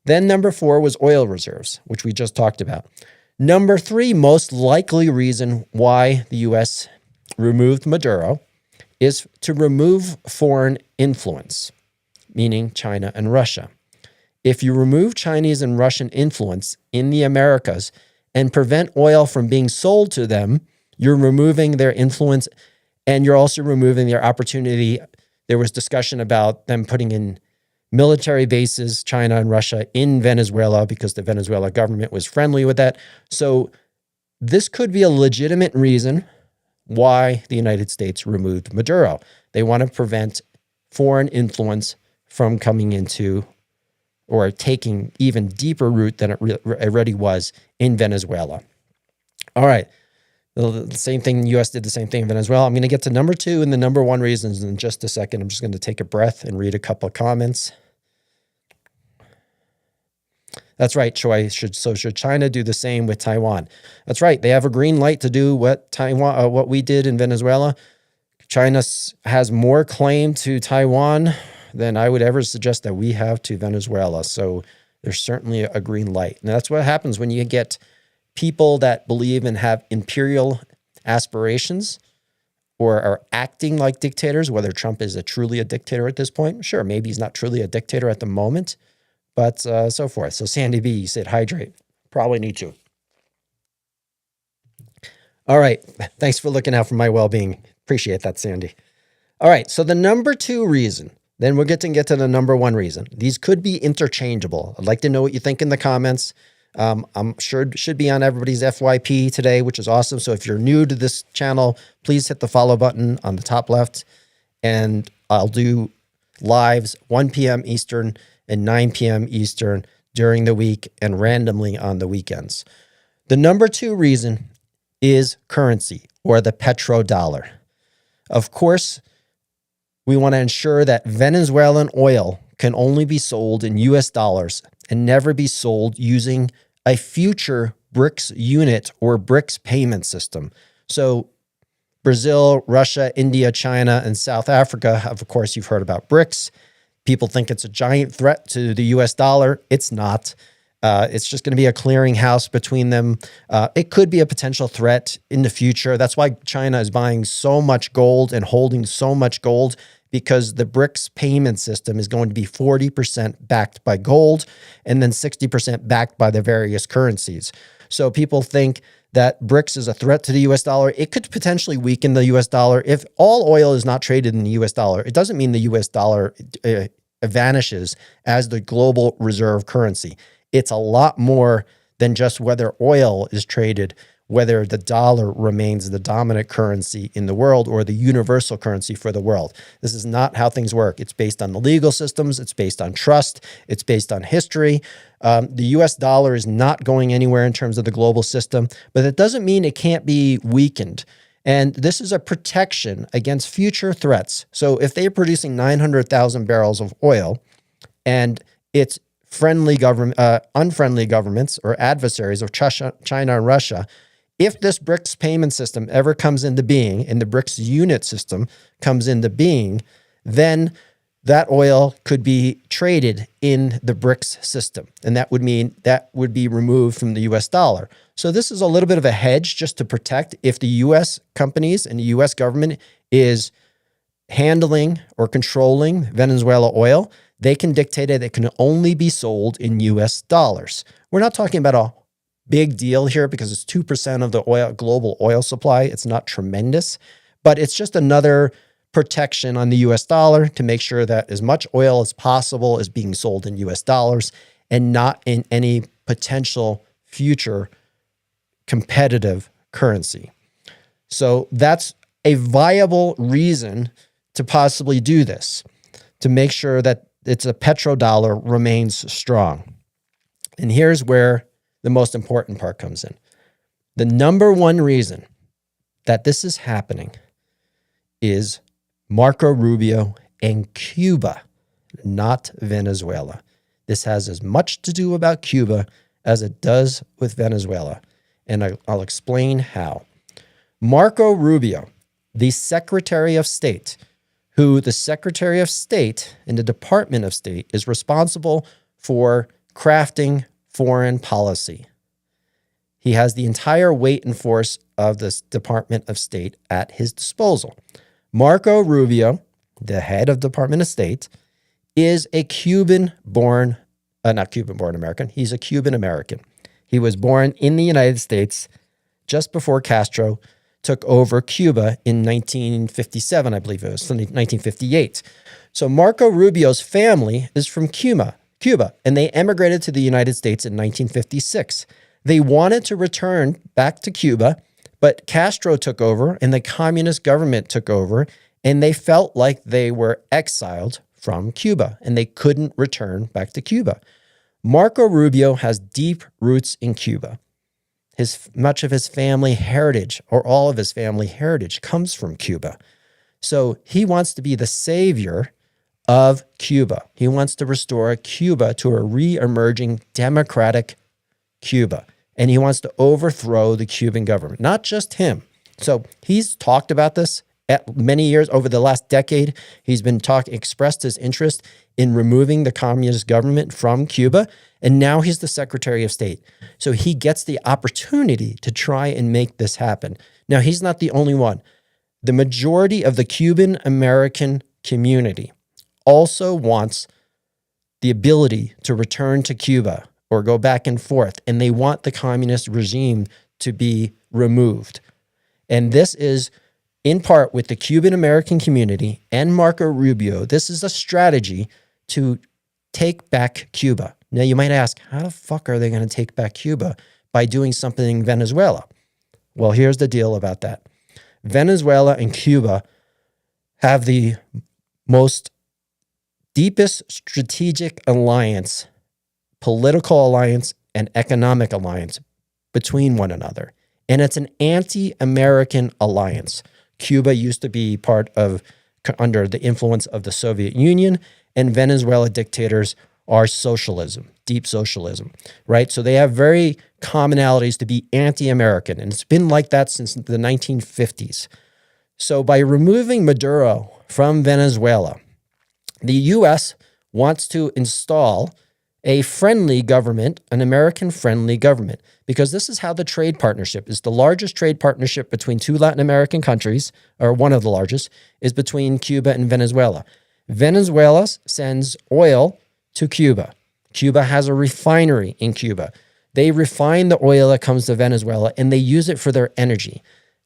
Then number 4 was oil reserves, which we just talked about. Number 3, most likely reason why the U.S. removed Maduro is to remove foreign influence, meaning China and Russia. If you remove Chinese and Russian influence in the Americas and prevent oil from being sold to them, you're removing their influence and you're also removing their opportunity. There was discussion about them putting in military bases, China and Russia, in Venezuela because the Venezuela government was friendly with that. So this could be a legitimate reason why the United States removed Maduro. They want to prevent foreign influence from coming into or taking even deeper root than it already was in Venezuela. All right. The same thing, the U.S. did the same thing in Venezuela. I'm going to get to number 2 and the number 1 reasons in just a second. I'm just going to take a breath and read a couple of comments. That's right, Choi. Should China do the same with Taiwan? That's right. They have a green light to do what we did in Venezuela. China has more claim to Taiwan than I would ever suggest that we have to Venezuela. So there's certainly a green light. And that's what happens when you get people that believe and have imperial aspirations or are acting like dictators, whether Trump is truly a dictator at this point. Sure, maybe he's not truly a dictator at the moment, but so forth. So Sandy B, you said hydrate. Probably need to. All right. Thanks for looking out for my well-being. Appreciate that, Sandy. All right. So the number 2 reason, then we'll get to the number 1 reason. These could be interchangeable. I'd like to know what you think in the comments. I'm sure it should be on everybody's FYP today, which is awesome. So if you're new to this channel, please hit the follow button on the top left. And I'll do lives 1 p.m. Eastern and 9 p.m. Eastern during the week and randomly on the weekends. The number 2 reason is currency, or the petrodollar. Of course, we want to ensure that Venezuelan oil can only be sold in US dollars and never be sold using a future BRICS unit or BRICS payment system. So Brazil, Russia, India, China, and South Africa, of course, you've heard about BRICS. People think it's a giant threat to the US dollar. It's not. It's just going to be a clearinghouse between them. It could be a potential threat in the future. That's why China is buying so much gold and holding so much gold, because the BRICS payment system is going to be 40% backed by gold and then 60% backed by the various currencies. So people think that BRICS is a threat to the US dollar. It could potentially weaken the US dollar. If all oil is not traded in the US dollar, it doesn't mean the US dollar vanishes as the global reserve currency. It's a lot more than just whether oil is traded, whether the dollar remains the dominant currency in the world or the universal currency for the world. This is not how things work. It's based on the legal systems. It's based on trust. It's based on history. The US dollar is not going anywhere in terms of the global system, but it doesn't mean it can't be weakened. And this is a protection against future threats. So if they're producing 900,000 barrels of oil and it's unfriendly governments or adversaries of China and Russia, if this BRICS payment system ever comes into being and the BRICS unit system comes into being, then that oil could be traded in the BRICS system. And that would mean that would be removed from the US dollar. So this is a little bit of a hedge just to protect if the US companies and the US government is handling or controlling Venezuela oil, they can dictate it. It can only be sold in US dollars. We're not talking about a big deal here because it's 2% of the global oil supply. It's not tremendous, but it's just another protection on the US dollar to make sure that as much oil as possible is being sold in US dollars and not in any potential future competitive currency. So that's a viable reason to possibly do this, to make sure that it's a petrodollar remains strong. And here's where the most important part comes in. The number 1 reason that this is happening is Marco Rubio and Cuba, not Venezuela. This has as much to do about Cuba as it does with Venezuela. And I'll explain how. Marco Rubio, the Secretary of State, who the Secretary of State in the Department of State is responsible for crafting foreign policy. He has the entire weight and force of this Department of State at his disposal. Marco Rubio, the head of Department of State, is a Cuban-born, not Cuban-born American, he's a Cuban American. He was born in the United States just before Castro took over Cuba in 1957, I believe it was, 1958. So Marco Rubio's family is from Cuba, and they emigrated to the United States in 1956. They wanted to return back to Cuba, but Castro took over and the communist government took over, and they felt like they were exiled from Cuba, and they couldn't return back to Cuba. Marco Rubio has deep roots in Cuba. Much of his family heritage, or all of his family heritage, comes from Cuba. So he wants to be the savior of Cuba. He wants to restore Cuba to a re-emerging democratic Cuba. And he wants to overthrow the Cuban government, not just him. So he's talked about this at many years over the last decade. He's been expressed his interest in removing the communist government from Cuba. And now he's the Secretary of State. So he gets the opportunity to try and make this happen. Now, he's not the only one. The majority of the Cuban American community also wants the ability to return to Cuba or go back and forth, and they want the communist regime to be removed. And this is in part with the Cuban American community and Marco Rubio. This is a strategy to take back Cuba. Now, you might ask, how the fuck are they going to take back Cuba? By doing something in Venezuela. Well, here's the deal about that. Venezuela and Cuba have the most deepest strategic alliance, political alliance, and economic alliance between one another. And it's an anti-American alliance. Cuba used to be under the influence of the Soviet Union, and Venezuela dictators are socialism, deep socialism, right? So they have very commonalities to be anti-American, and it's been like that since the 1950s. So by removing Maduro from Venezuela, the U.S. wants to install a friendly government, an American-friendly government, because this is how the trade partnership is. The largest trade partnership between two Latin American countries, or one of the largest, is between Cuba and Venezuela. Venezuela sends oil to Cuba. Cuba has a refinery in Cuba. They refine the oil that comes to Venezuela, and they use it for their energy.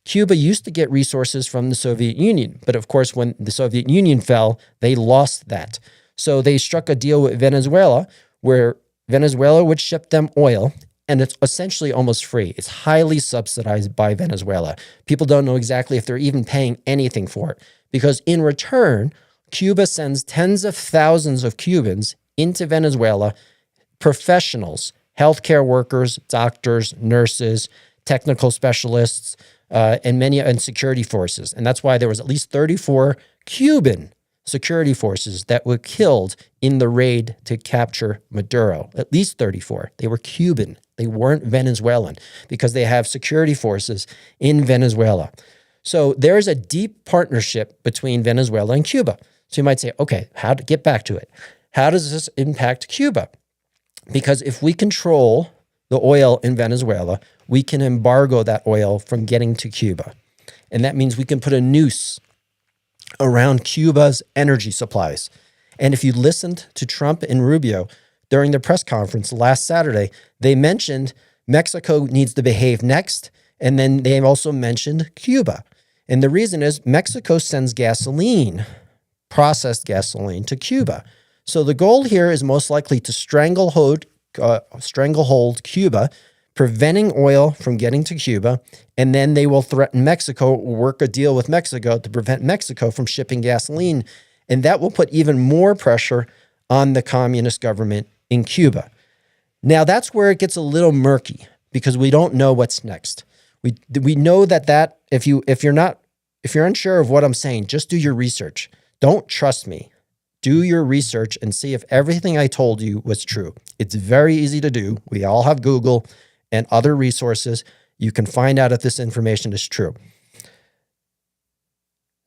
Cuba used to get resources from the Soviet Union, but of course, when the Soviet Union fell, they lost that. So they struck a deal with Venezuela where Venezuela would ship them oil, and it's essentially almost free. It's highly subsidized by Venezuela. People don't know exactly if they're even paying anything for it, because in return, Cuba sends tens of thousands of Cubans into Venezuela, professionals, healthcare workers, doctors, nurses, technical specialists, and security forces. And that's why there was at least 34 Cuban security forces that were killed in the raid to capture Maduro. At least 34. They were Cuban. They weren't Venezuelan, because they have security forces in Venezuela. So there's a deep partnership between Venezuela and Cuba. So you might say, okay, how to get back to it? How does this impact Cuba? Because if we control the oil in Venezuela, we can embargo that oil from getting to Cuba. And that means we can put a noose around Cuba's energy supplies. And if you listened to Trump and Rubio during their press conference last Saturday, they mentioned Mexico needs to behave next. And then they also mentioned Cuba. And the reason is Mexico sends gasoline, processed gasoline, to Cuba. So the goal here is most likely to stranglehold Cuba, preventing oil from getting to Cuba, and then they will threaten Mexico, work a deal with Mexico to prevent Mexico from shipping gasoline, and that will put even more pressure on the communist government in Cuba. Now, that's where it gets a little murky, because we don't know what's next. We know that if you're unsure of what I'm saying, just do your research. Don't trust me. Do your research and see if everything I told you was true. It's very easy to do. We all have Google and other resources. You can find out if this information is true.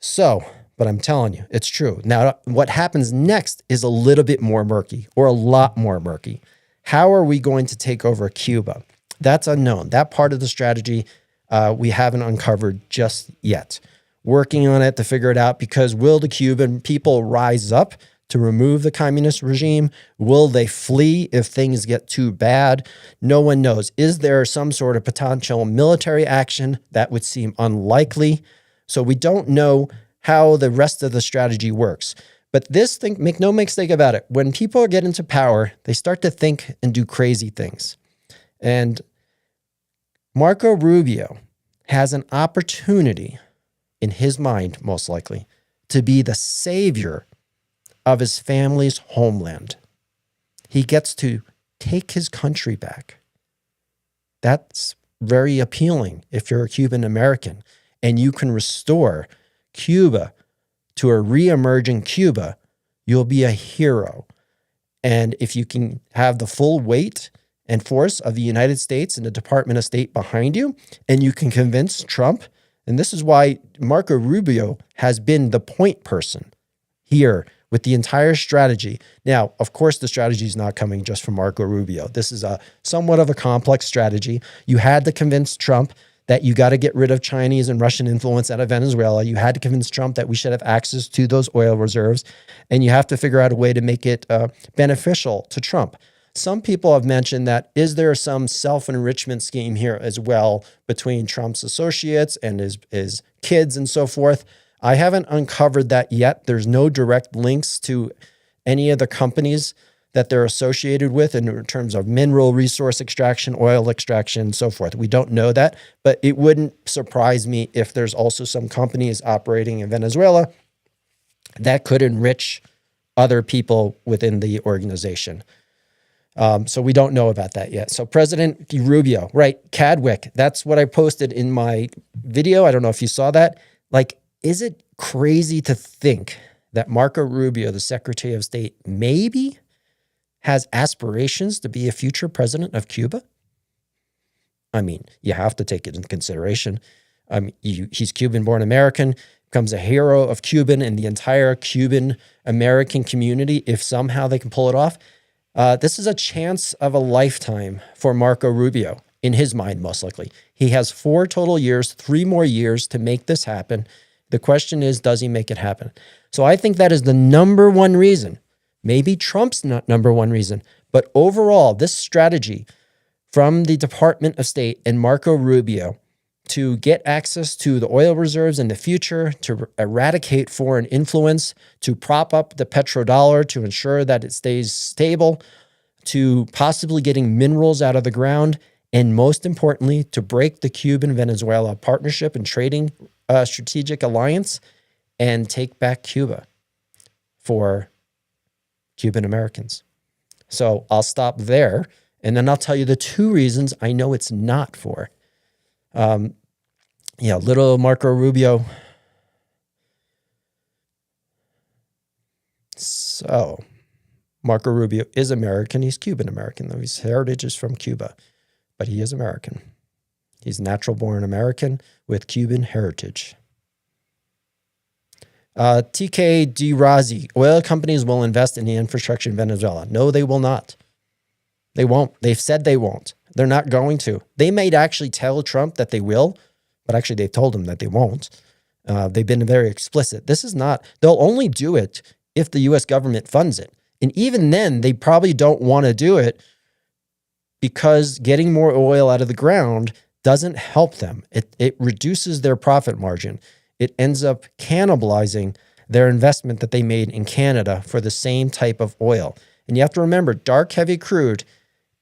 So, but I'm telling you, it's true. Now, what happens next is a little bit more murky, or a lot more murky. How are we going to take over Cuba? That's unknown. That part of the strategy we haven't uncovered just yet. Working on it to figure it out, because will the Cuban people rise up to remove the communist regime? Will they flee if things get too bad? No one knows. Is there some sort of potential military action? That would seem unlikely. So we don't know how the rest of the strategy works. But this thing, make no mistake about it, when people get into power, they start to think and do crazy things. And Marco Rubio has an opportunity, in his mind, most likely, to be the savior of his family's homeland. He gets to take his country back. That's very appealing if you're a Cuban American, and you can restore Cuba to a re-emerging Cuba. You'll be a hero. And if you can have the full weight and force of the United States and the Department of State behind you, and you can convince Trump. And this is why Marco Rubio has been the point person here with the entire strategy. Now, of course, the strategy is not coming just from Marco Rubio. This is somewhat of a complex strategy. You had to convince Trump that you got to get rid of Chinese and Russian influence out of Venezuela. You had to convince Trump that we should have access to those oil reserves, and you have to figure out a way to make it beneficial to Trump. Some people have mentioned that, is there some self-enrichment scheme here as well between Trump's associates and his kids and so forth? I haven't uncovered that yet. There's no direct links to any of the companies that they're associated with in terms of mineral resource extraction, oil extraction, and so forth. We don't know that, but it wouldn't surprise me if there's also some companies operating in Venezuela that could enrich other people within the organization. So we don't know about that yet. So President Rubio, right, Cadwick, that's what I posted in my video. I don't know if you saw that. Like, is it crazy to think that Marco Rubio, the Secretary of State, maybe has aspirations to be a future president of Cuba? I mean, you have to take it into consideration. He's Cuban-born American, becomes a hero of Cuban and the entire Cuban-American community if somehow they can pull it off. This is a chance of a lifetime for Marco Rubio, in his mind, most likely. He has 4 total years, 3 more years to make this happen. The question is, does he make it happen? So I think that is the number one reason. Maybe Trump's not number one reason, but overall, this strategy from the Department of State and Marco Rubio to get access to the oil reserves in the future, to eradicate foreign influence, to prop up the petrodollar, to ensure that it stays stable, to possibly getting minerals out of the ground, and most importantly, to break the Cuban-Venezuela partnership and trading strategic alliance and take back Cuba for Cuban Americans. So I'll stop there, and then I'll tell you the 2 reasons I know it's not for. Little Marco Rubio. So Marco Rubio is American. He's Cuban American, though his heritage is from Cuba, but he is American. He's natural-born American with Cuban heritage. TK Razi, oil companies will invest in the infrastructure in Venezuela. No, they will not. They won't. They've said they won't. They're not going to. They may actually tell Trump that they will, but actually they've told him that they won't. They've been very explicit. This is not, they'll only do it if the U.S. government funds it. And even then, they probably don't want to do it because getting more oil out of the ground doesn't help them. It reduces their profit margin. It ends up cannibalizing their investment that they made in Canada for the same type of oil. And you have to remember, dark heavy crude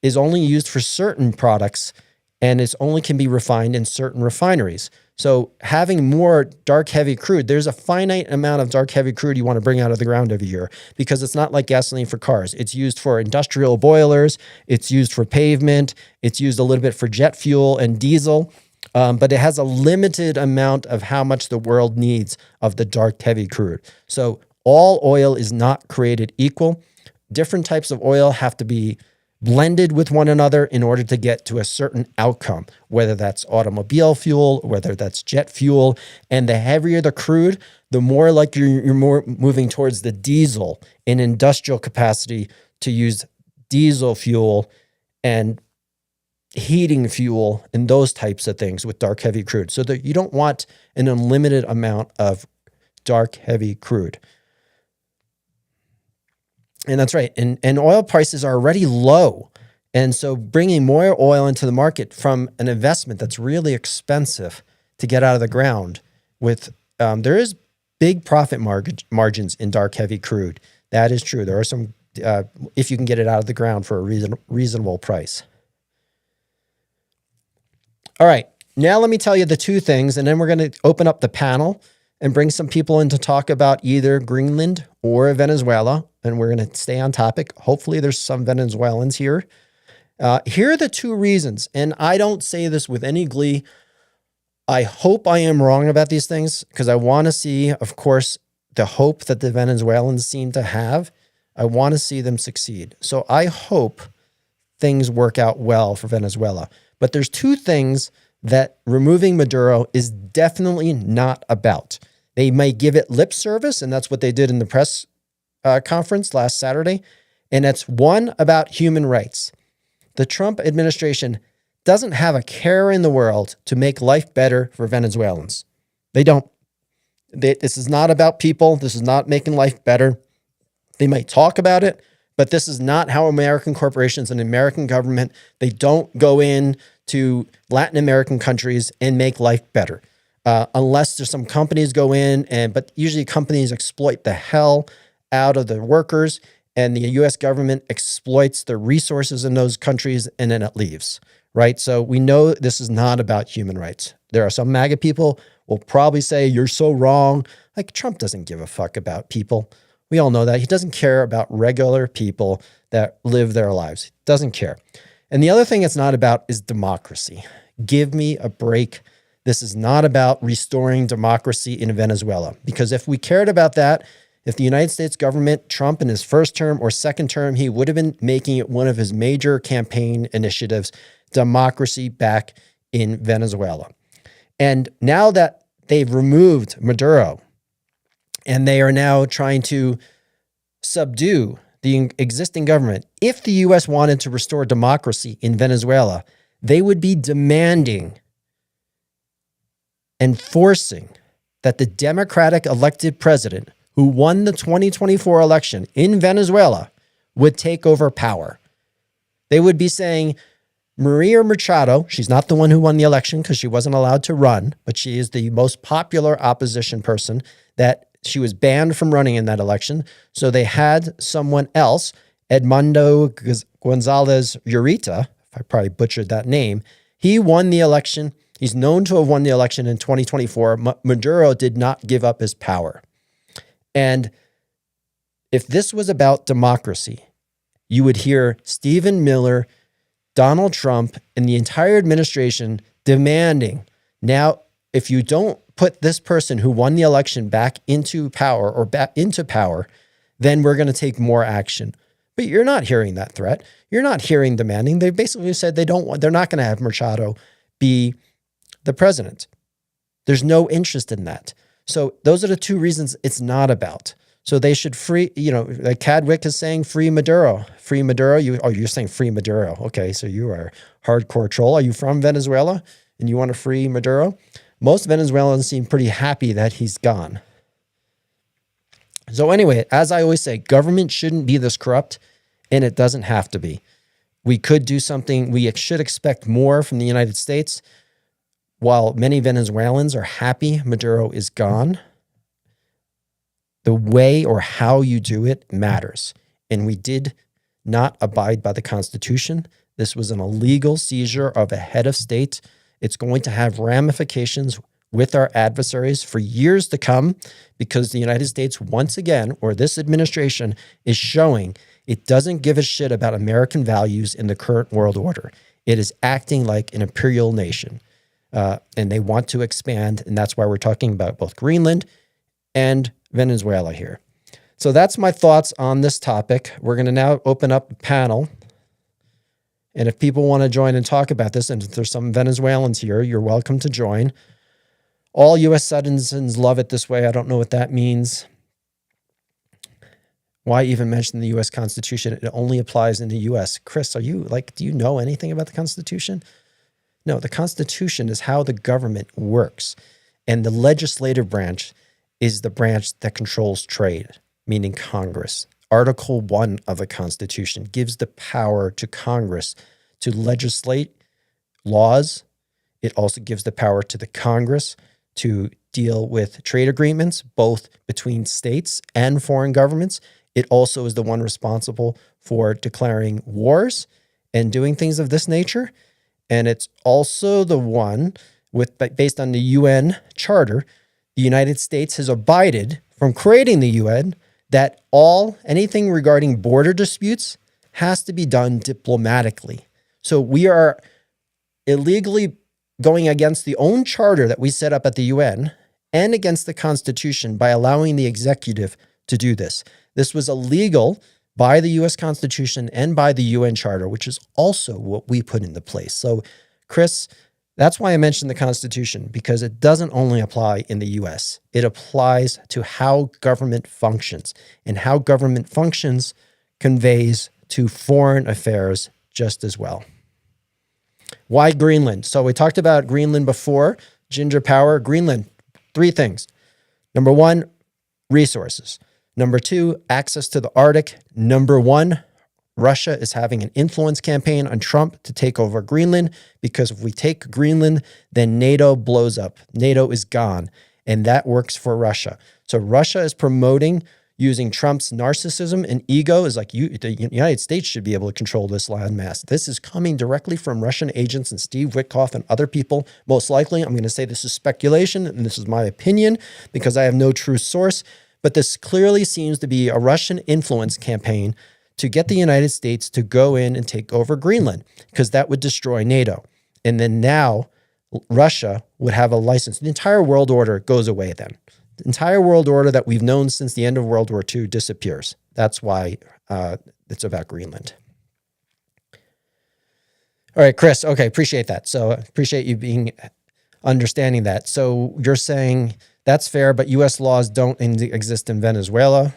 is only used for certain products, and it only can be refined in certain refineries. So having more dark heavy crude, there's a finite amount of dark heavy crude you want to bring out of the ground every year, because it's not like gasoline for cars. It's used for industrial boilers. It's used for pavement. It's used a little bit for jet fuel and diesel. But it has a limited amount of how much the world needs of the dark heavy crude. So all oil is not created equal. Different types of oil have to be blended with one another in order to get to a certain outcome, whether that's automobile fuel, whether that's jet fuel. And the heavier the crude, the more like you're more moving towards the diesel in industrial capacity to use diesel fuel and heating fuel and those types of things with dark heavy crude. So that you don't want an unlimited amount of dark heavy crude. And that's right. And oil prices are already low. And so bringing more oil into the market from an investment that's really expensive to get out of the ground with, there is big profit margins in dark heavy crude. That is true. There are some, if you can get it out of the ground for a reasonable price. All right, now let me tell you the 2 things, and then we're going to open up the panel and bring some people in to talk about either Greenland or Venezuela, and we're going to stay on topic. Hopefully there's some Venezuelans here. Here are the 2 reasons, and I don't say this with any glee. I hope I am wrong about these things, because I want to see, of course, the hope that the Venezuelans seem to have. I want to see them succeed. So I hope things work out well for Venezuela. But there's 2 things that removing Maduro is definitely not about. They may give it lip service, and that's what they did in the press conference last Saturday. And that's 1, about human rights. The Trump administration doesn't have a care in the world to make life better for Venezuelans. They don't. This is not about people. This is not making life better. They might talk about it, but this is not how American corporations and American government, they don't go in to Latin American countries and make life better. Unless there's some companies go in, but usually companies exploit the hell out of the workers, and the U.S. government exploits the resources in those countries, and then it leaves, right? So we know this is not about human rights. There are some MAGA people will probably say, you're so wrong. Like, Trump doesn't give a fuck about people. We all know that. He doesn't care about regular people that live their lives. He doesn't care. And the other thing it's not about is democracy. Give me a break. This is not about restoring democracy in Venezuela. Because if we cared about that, if the United States government, Trump in his first term or second term, he would have been making it one of his major campaign initiatives, democracy back in Venezuela. And now that they've removed Maduro and they are now trying to subdue the existing government, if the U.S. wanted to restore democracy in Venezuela, they would be demanding and forcing that the Democratic elected president who won the 2024 election in Venezuela would take over power. They would be saying, Maria Machado, she's not the one who won the election because she wasn't allowed to run, but she is the most popular opposition person, that she was banned from running in that election. So they had someone else, Edmundo Gonzalez Urita, if I probably butchered that name. He won the election. He's known to have won the election in 2024. Maduro did not give up his power. And if this was about democracy, you would hear Stephen Miller, Donald Trump, and the entire administration demanding, now, if you don't put this person who won the election back into power then we're going to take more action. But you're not hearing that threat. You're not hearing demanding. They basically said they're not going to have Machado be the president. There's no interest in that. So those are the two reasons it's not about. So they should free, like Cadwick is saying, free Maduro. Free Maduro. You're saying free Maduro. Okay, so you are hardcore troll. Are you from Venezuela and you want to free Maduro? Most Venezuelans seem pretty happy that he's gone. So anyway, as I always say, government shouldn't be this corrupt, and it doesn't have to be. We could do something. We should expect more from the United States. While many Venezuelans are happy Maduro is gone, the way or how you do it matters. And we did not abide by the Constitution. This was an illegal seizure of a head of state. It's going to have ramifications with our adversaries for years to come, because the United States, once again, or this administration, is showing it doesn't give a shit about American values in the current world order. It is acting like an imperial nation, and they want to expand, and that's why we're talking about both Greenland and Venezuela here. So that's my thoughts on this topic. We're going to now open up a panel. And if people want to join and talk about this, and if there's some Venezuelans here, you're welcome to join. All U.S. citizens love it this way. I don't know what that means. Why even mention the U.S. Constitution? It only applies in the U.S. Chris, do you know anything about the Constitution? No, the Constitution is how the government works. And the legislative branch is the branch that controls trade, meaning Congress. Article 1 of the Constitution gives the power to Congress to legislate laws. It also gives the power to the Congress to deal with trade agreements, both between states and foreign governments. It also is the one responsible for declaring wars and doing things of this nature. And it's also the one, based on the UN Charter, the United States has abided from creating the UN that anything regarding border disputes has to be done diplomatically. So we are illegally going against the own charter that we set up at the UN and against the Constitution by allowing the executive to do this. This was illegal by the U.S. Constitution and by the UN Charter, which is also what we put into place. So, Chris, that's why I mentioned the Constitution, because it doesn't only apply in the U.S. It applies to how government functions, and how government functions conveys to foreign affairs just as well. Why Greenland? So we talked about Greenland before, ginger power, Greenland, 3 things. Number 1, resources. Number 2, access to the Arctic. Number 1, Russia is having an influence campaign on Trump to take over Greenland, because if we take Greenland, then NATO blows up. NATO is gone, and that works for Russia. So Russia is promoting using Trump's narcissism and ego is like, the United States should be able to control this landmass. This is coming directly from Russian agents and Steve Witkoff and other people. Most likely, I'm going to say this is speculation, and this is my opinion because I have no true source, but this clearly seems to be a Russian influence campaign to get the United States to go in and take over Greenland, because that would destroy NATO. And then now Russia would have a license. The entire world order goes away then. The entire world order that we've known since the end of World War II disappears. That's why it's about Greenland. All right, Chris. Okay, appreciate that. So appreciate you understanding that. So you're saying that's fair, but U.S. laws don't exist in Venezuela.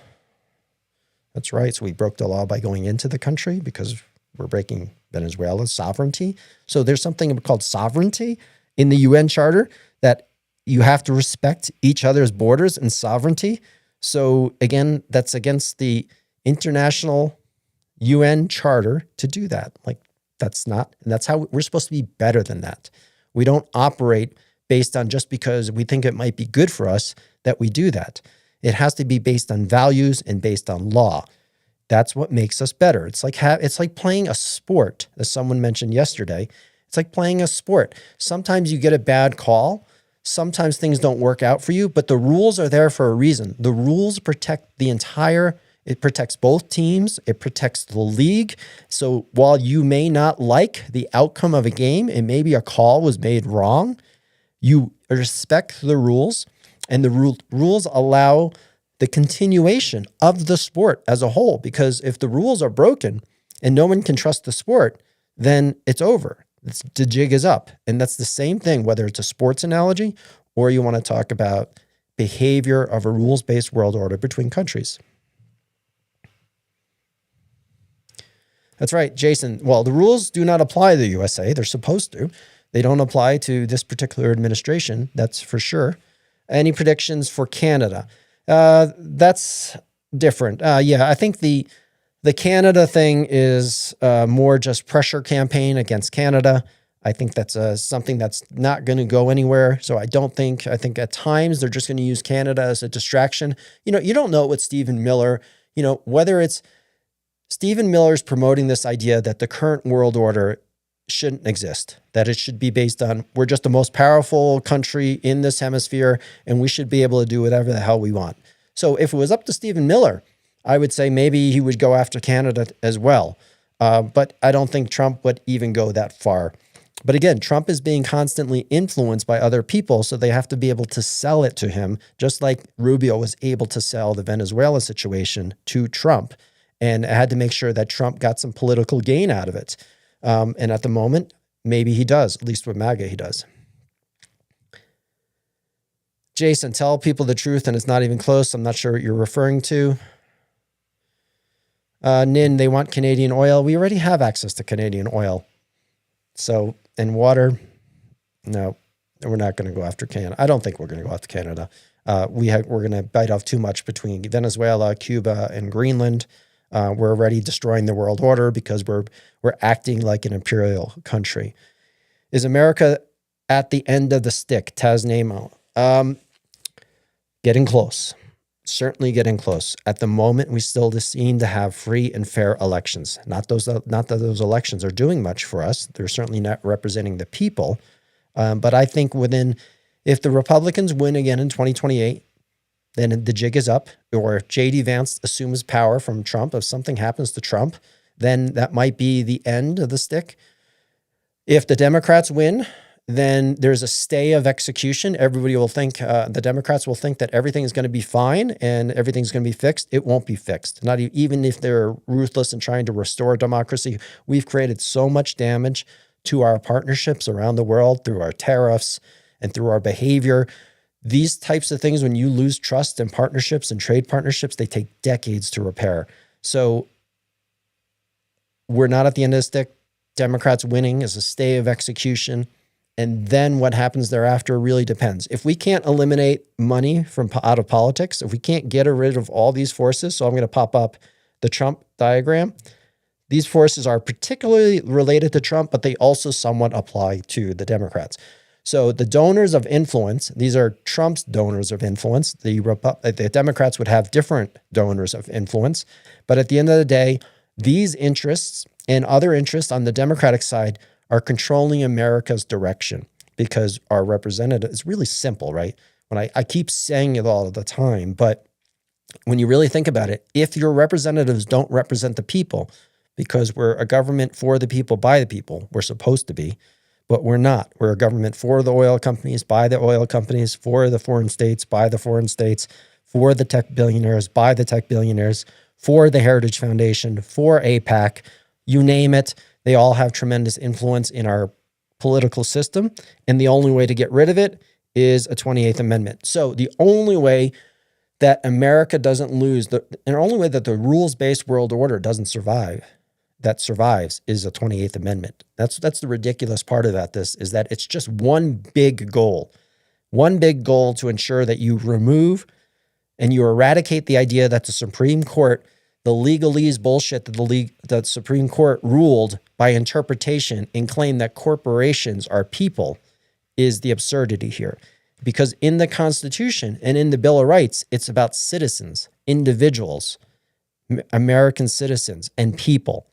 That's right. So we broke the law by going into the country because we're breaking Venezuela's sovereignty. So there's something called sovereignty in the UN Charter that you have to respect each other's borders and sovereignty. So again, that's against the international UN Charter to do that. Like that's not, and that's how we're supposed to be better than that. We don't operate based on just because we think it might be good for us that we do that. It has to be based on values and based on law. That's what makes us better. It's like playing a sport, as someone mentioned yesterday. It's like playing a sport. Sometimes you get a bad call. Sometimes things don't work out for you, but the rules are there for a reason. The rules protect it protects both teams. It protects the league. So while you may not like the outcome of a game and maybe a call was made wrong, you respect the rules, and the rules allow the continuation of the sport as a whole. Because if the rules are broken and no one can trust the sport, then it's over. The jig is up. And that's the same thing, whether it's a sports analogy or you want to talk about behavior of a rules-based world order between countries. That's right, Jason. Well, the rules do not apply to the USA. They're supposed to. They don't apply to this particular administration. That's for sure. Any predictions for Canada? That's different. Yeah, I think the Canada thing is more just pressure campaign against Canada. I think that's something that's not going to go anywhere. So I think at times they're just going to use Canada as a distraction. You don't know what Stephen Miller, whether it's Stephen Miller's promoting this idea that the current world order shouldn't exist, that it should be based on we're just the most powerful country in this hemisphere and we should be able to do whatever the hell we want. So if it was up to Stephen Miller, I would say maybe he would go after Canada as well. But I don't think Trump would even go that far. But again, Trump is being constantly influenced by other people, so they have to be able to sell it to him, just like Rubio was able to sell the Venezuela situation to Trump and had to make sure that Trump got some political gain out of it. And at the moment, maybe he does, at least with MAGA he does. Jason, tell people the truth and it's not even close. I'm not sure what you're referring to. Nin, they want Canadian oil. We already have access to Canadian oil. So, and water, no, we're not going to go after Canada. I don't think we're going to go after Canada. We're going to bite off too much between Venezuela, Cuba, and Greenland. We're already destroying the world order because we're acting like an imperial country. Is America at the end of the stick? Taz Nemo. Getting close. Certainly getting close. At the moment, we still seem to have free and fair elections. Not that those elections are doing much for us. They're certainly not representing the people. But I think if the Republicans win again in 2028, then the jig is up. Or if J.D. Vance assumes power from Trump, if something happens to Trump, then that might be the end of the stick. If the Democrats win, then there's a stay of execution. Everybody will think, the Democrats will think that everything is going to be fine and everything's going to be fixed. It won't be fixed. Not even if they're ruthless in trying to restore democracy. We've created so much damage to our partnerships around the world through our tariffs and through our behavior. These types of things, when you lose trust in partnerships and trade partnerships, they take decades to repair. So we're not at the end of the stick. Democrats winning is a stay of execution. And then what happens thereafter really depends. If we can't eliminate money from out of politics, if we can't get rid of all these forces, so I'm going to pop up the Trump diagram. These forces are particularly related to Trump, but they also somewhat apply to the Democrats. So the donors of influence, these are Trump's donors of influence. The Democrats would have different donors of influence. But at the end of the day, these interests and other interests on the Democratic side are controlling America's direction because our representative, it's really simple, right? When I keep saying it all the time, but when you really think about it, if your representatives don't represent the people, because we're a government for the people, by the people, we're supposed to be, but we're not. We're a government for the oil companies, by the oil companies, for the foreign states, by the foreign states, for the tech billionaires, by the tech billionaires, for the Heritage Foundation, for AIPAC, you name it. They all have tremendous influence in our political system, and the only way to get rid of it is a 28th Amendment. So the only way that America doesn't lose, and the only way that the rules-based world order doesn't survive, that survives, is a 28th Amendment. That's the ridiculous part about this, is that it's just one big goal to ensure that you remove and you eradicate the idea that the Supreme Court, the legalese bullshit that the Supreme Court ruled by interpretation and claimed that corporations are people, is the absurdity here. Because in the Constitution and in the Bill of Rights, it's about citizens, individuals, American citizens, and people.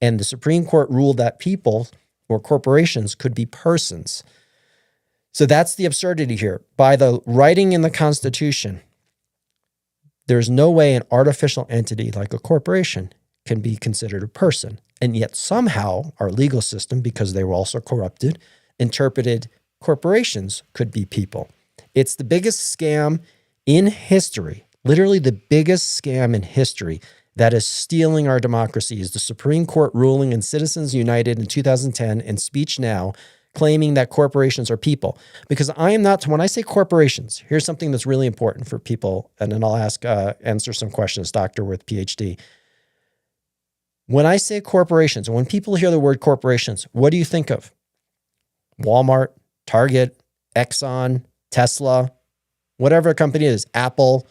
And the Supreme Court ruled that people or corporations could be persons. So that's the absurdity here. By the writing in the Constitution, there's no way an artificial entity like a corporation can be considered a person. And yet somehow our legal system, because they were also corrupted, interpreted corporations could be people. It's the biggest scam in history, literally the biggest scam in history that is stealing our democracy, is the Supreme Court ruling in Citizens United in 2010 and Speech Now, claiming that corporations are people. Because I am not, when I say corporations, here's something that's really important for people, and then I'll answer some questions, doctor with PhD. When I say corporations, and when people hear the word corporations, what do you think of? Walmart, Target, Exxon, Tesla, whatever company it is, Apple.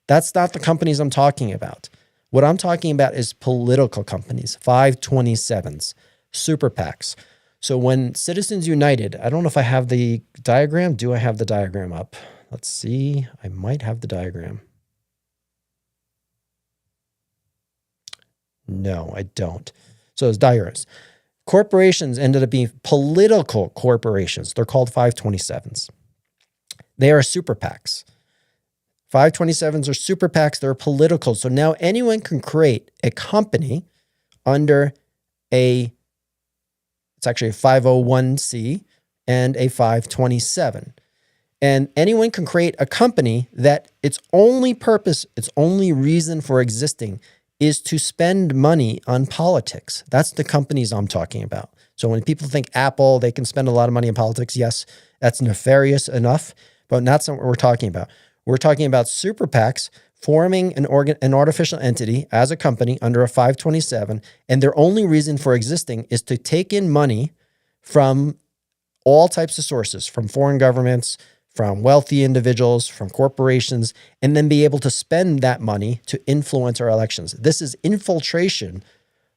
That's not the companies I'm talking about. What I'm talking about is political companies, 527s, super PACs. So when Citizens United, I don't know if I have the diagram. Do I have the diagram up? Let's see. I might have the diagram. No, I don't. So it's diagrams. Corporations ended up being political corporations. They're called 527s. They are super PACs. 527s are super PACs. They're political. So now anyone can create a company under it's actually a 501c and a 527. And anyone can create a company that its only purpose, its only reason for existing is to spend money on politics. That's the companies I'm talking about. So when people think Apple, they can spend a lot of money on politics. Yes, that's nefarious enough, but that's not what we're talking about. We're talking about super PACs forming an artificial entity as a company under a 527, and their only reason for existing is to take in money from all types of sources, from foreign governments, from wealthy individuals, from corporations, and then be able to spend that money to influence our elections. This is infiltration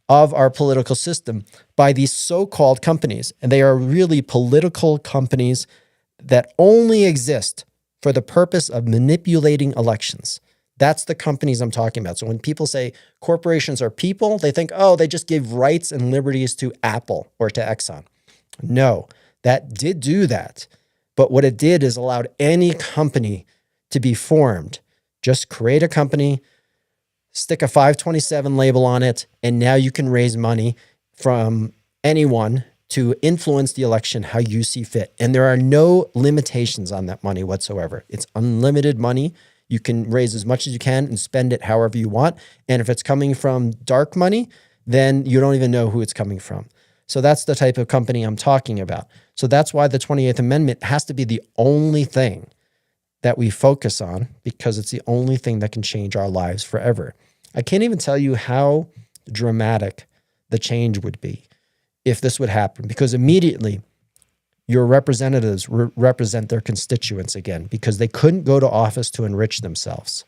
of our political system by these so-called companies, and they are really political companies that only exist for the purpose of manipulating elections. That's the companies I'm talking about. So when people say corporations are people, they think, oh, they just give rights and liberties to Apple or to Exxon. No, that did do that. But what it did is allowed any company to be formed. Just create a company, stick a 527 label on it, and now you can raise money from anyone to influence the election how you see fit. And there are no limitations on that money whatsoever. It's unlimited money. You can raise as much as you can and spend it however you want. And if it's coming from dark money, then you don't even know who it's coming from. So that's the type of company I'm talking about. So that's why the 28th Amendment has to be the only thing that we focus on, because it's the only thing that can change our lives forever. I can't even tell you how dramatic the change would be if this would happen, because immediately your representatives represent their constituents again, because they couldn't go to office to enrich themselves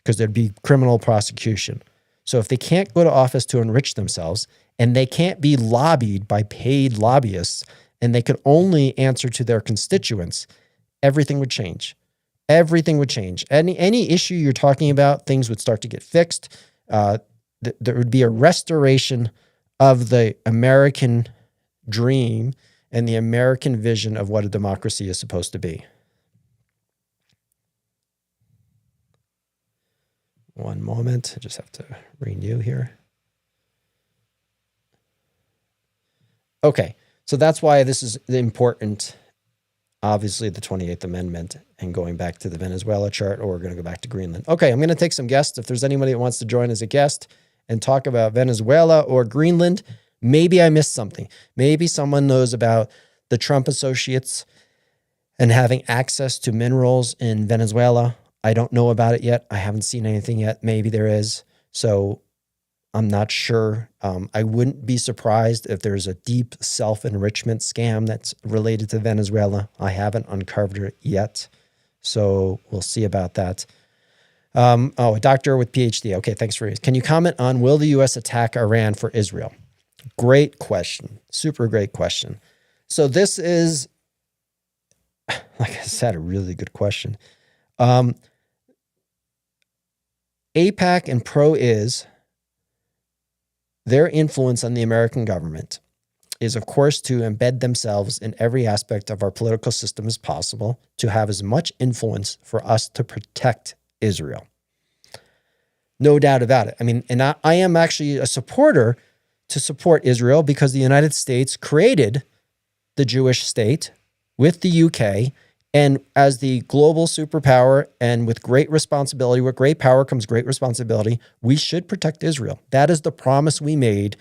because there'd be criminal prosecution. So if they can't go to office to enrich themselves and they can't be lobbied by paid lobbyists and they could only answer to their constituents, everything would change. Everything would change. Any issue you're talking about, things would start to get fixed. There would be a restoration of the American dream and the American vision of what a democracy is supposed to be. One moment. I just have to renew here. Okay. So that's why this is important. Obviously, the 28th Amendment and going back to the Venezuela chart, or we're going to go back to Greenland. Okay, I'm going to take some guests. If there's anybody that wants to join as a guest and talk about Venezuela or Greenland, maybe I missed something. Maybe someone knows about the Trump associates and having access to minerals in Venezuela. I don't know about it yet. I haven't seen anything yet. Maybe there is. So I'm not sure. I wouldn't be surprised if there's a deep self-enrichment scam that's related to Venezuela. I haven't uncovered it yet. So we'll see about that. A doctor with PhD. Okay, thanks for it. Can you comment on, will the U.S. attack Iran for Israel? Great question. Super great question. So this is, like I said, a really good question. AIPAC and PRO-IS, their influence on the American government is, of course, to embed themselves in every aspect of our political system as possible, to have as much influence for us to protect Israel. No doubt about it. I mean, and I am actually a supporter to support Israel because the United States created the Jewish state with the UK, and as the global superpower and with great responsibility, with great power comes great responsibility, we should protect Israel. That is the promise we made,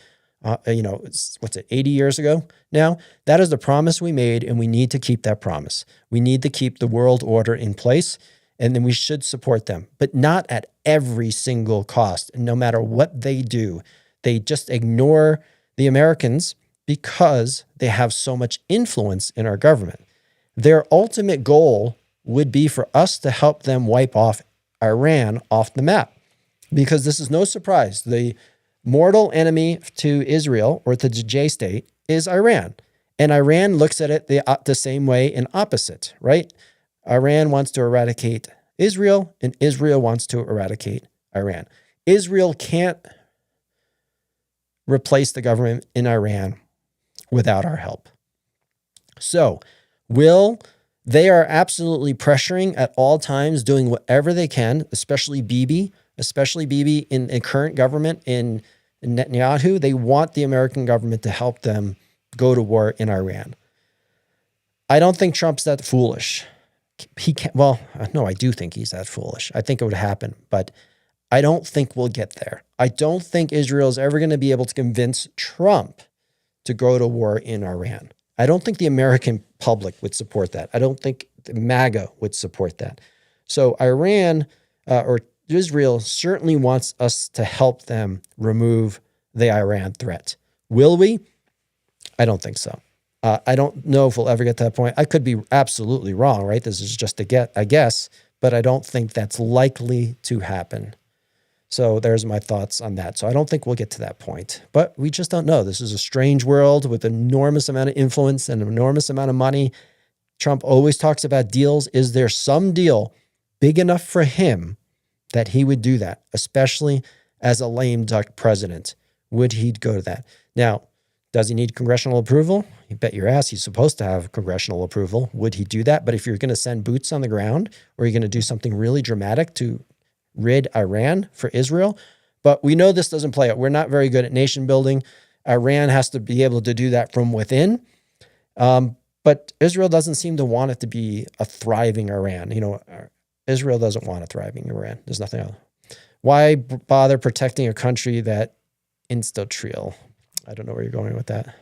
80 years ago now? That is the promise we made, and we need to keep that promise. We need to keep the world order in place, and then we should support them, but not at every single cost. And no matter what they do, they just ignore the Americans because they have so much influence in our government. Their ultimate goal would be for us to help them wipe off Iran off the map, because this is no surprise. The mortal enemy to Israel or to the J state is Iran. And Iran looks at it the same way and opposite, right? Iran wants to eradicate Israel, and Israel wants to eradicate Iran. Israel can't replace the government in Iran without our help. So, they are absolutely pressuring at all times, doing whatever they can, especially Bibi in the current government in Netanyahu. They want the American government to help them go to war in Iran. I don't think Trump's that foolish. I do think he's that foolish. I think it would happen, but I don't think we'll get there. I don't think Israel's ever going to be able to convince Trump to go to war in Iran. I don't think the American public would support that. I don't think the MAGA would support that. So Iran or Israel certainly wants us to help them remove the Iran threat. Will we? I don't think so. I don't know if we'll ever get to that point. I could be absolutely wrong, right? This is just a guess, but I don't think that's likely to happen. So there's my thoughts on that. So I don't think we'll get to that point, but we just don't know. This is a strange world with an enormous amount of influence and an enormous amount of money. Trump always talks about deals. Is there some deal big enough for him that he would do that, especially as a lame duck president? Would he go to that? Now, does he need congressional approval? You bet your ass he's supposed to have congressional approval. Would he do that? But if you're going to send boots on the ground, or you're going to do something really dramatic to rid Iran for Israel, but we know this doesn't play out. We're not very good at nation building. Iran has to be able to do that from within. But Israel doesn't seem to want it to be a thriving Iran. Israel doesn't want a thriving Iran. There's nothing else. Why bother protecting a country that insta-trial? I don't know where you're going with that.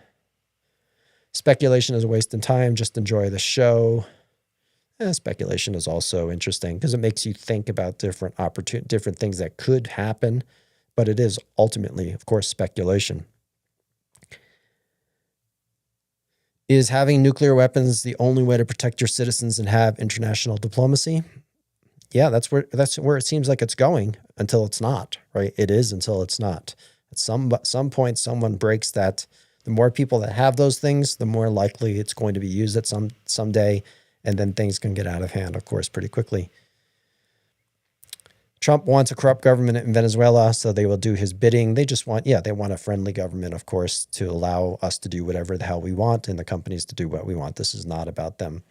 Speculation is a waste of time. Just enjoy the show. Speculation is also interesting because it makes you think about different things that could happen, but it is ultimately, of course, speculation. Is having nuclear weapons the only way to protect your citizens and have international diplomacy? Yeah, that's where it seems like it's going until it's not, right? It is until it's not. At some point, someone breaks that. The more people that have those things, the more likely it's going to be used at someday, and then things can get out of hand, of course, pretty quickly. Trump wants a corrupt government in Venezuela, so they will do his bidding. They just want, they want a friendly government, of course, to allow us to do whatever the hell we want and the companies to do what we want. This is not about them.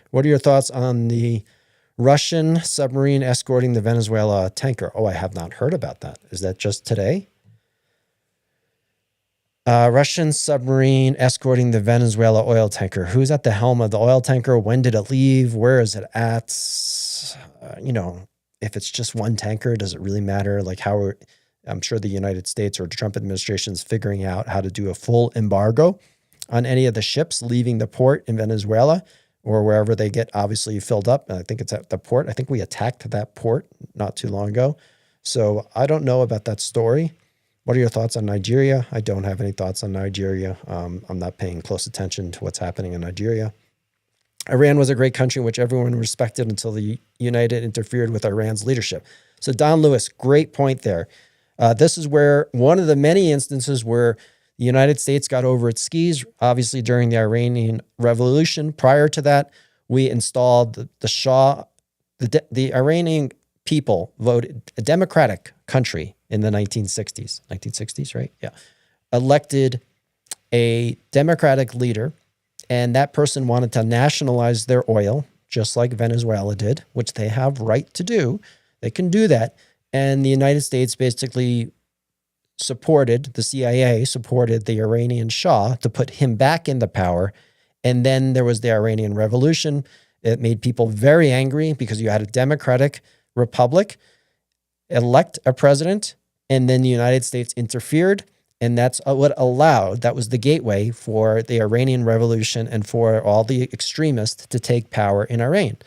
What are your thoughts on the Russian submarine escorting the Venezuela tanker? Oh, I have not heard about that. Is that just today? Russian submarine escorting the Venezuela oil tanker. Who's at the helm of the oil tanker? When did it leave? Where is it at? If it's just one tanker, does it really matter? Like I'm sure the United States or the Trump administration is figuring out how to do a full embargo on any of the ships leaving the port in Venezuela or wherever they get obviously filled up. I think it's at the port. I think we attacked that port not too long ago. So I don't know about that story. What are your thoughts on Nigeria? I don't have any thoughts on Nigeria. I'm not paying close attention to what's happening in Nigeria. Iran was a great country in which everyone respected until the United interfered with Iran's leadership. So Don Lewis, great point there. This is where one of the many instances where the United States got over its skis, obviously during the Iranian Revolution. Prior to that, we installed the Shah. The Iranian people voted, a democratic country in the 1960s, right? Yeah. Elected a democratic leader, and that person wanted to nationalize their oil, just like Venezuela did, which they have right to do. They can do that. And the United States basically the CIA supported the Iranian Shah to put him back into power. And then there was the Iranian Revolution. It made people very angry because you had a democratic republic elect a president, and then the United States interfered. And that's what that was the gateway for the Iranian Revolution and for all the extremists to take power in Iran.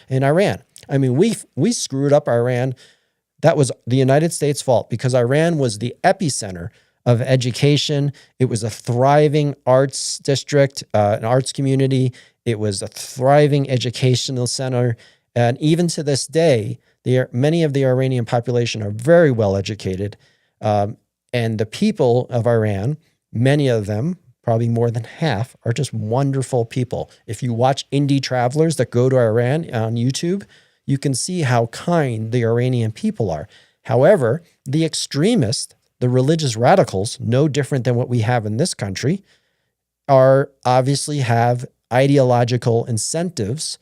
I mean, we screwed up Iran. That was the United States' fault because Iran was the epicenter of education. It was a thriving arts district, an arts community. It was a thriving educational center. And even to this day, many of the Iranian population are very well educated. And the people of Iran, many of them, probably more than half, are just wonderful people. If you watch indie travelers that go to Iran on YouTube, you can see how kind the Iranian people are. However, the extremists, the religious radicals, no different than what we have in this country, obviously have ideological incentives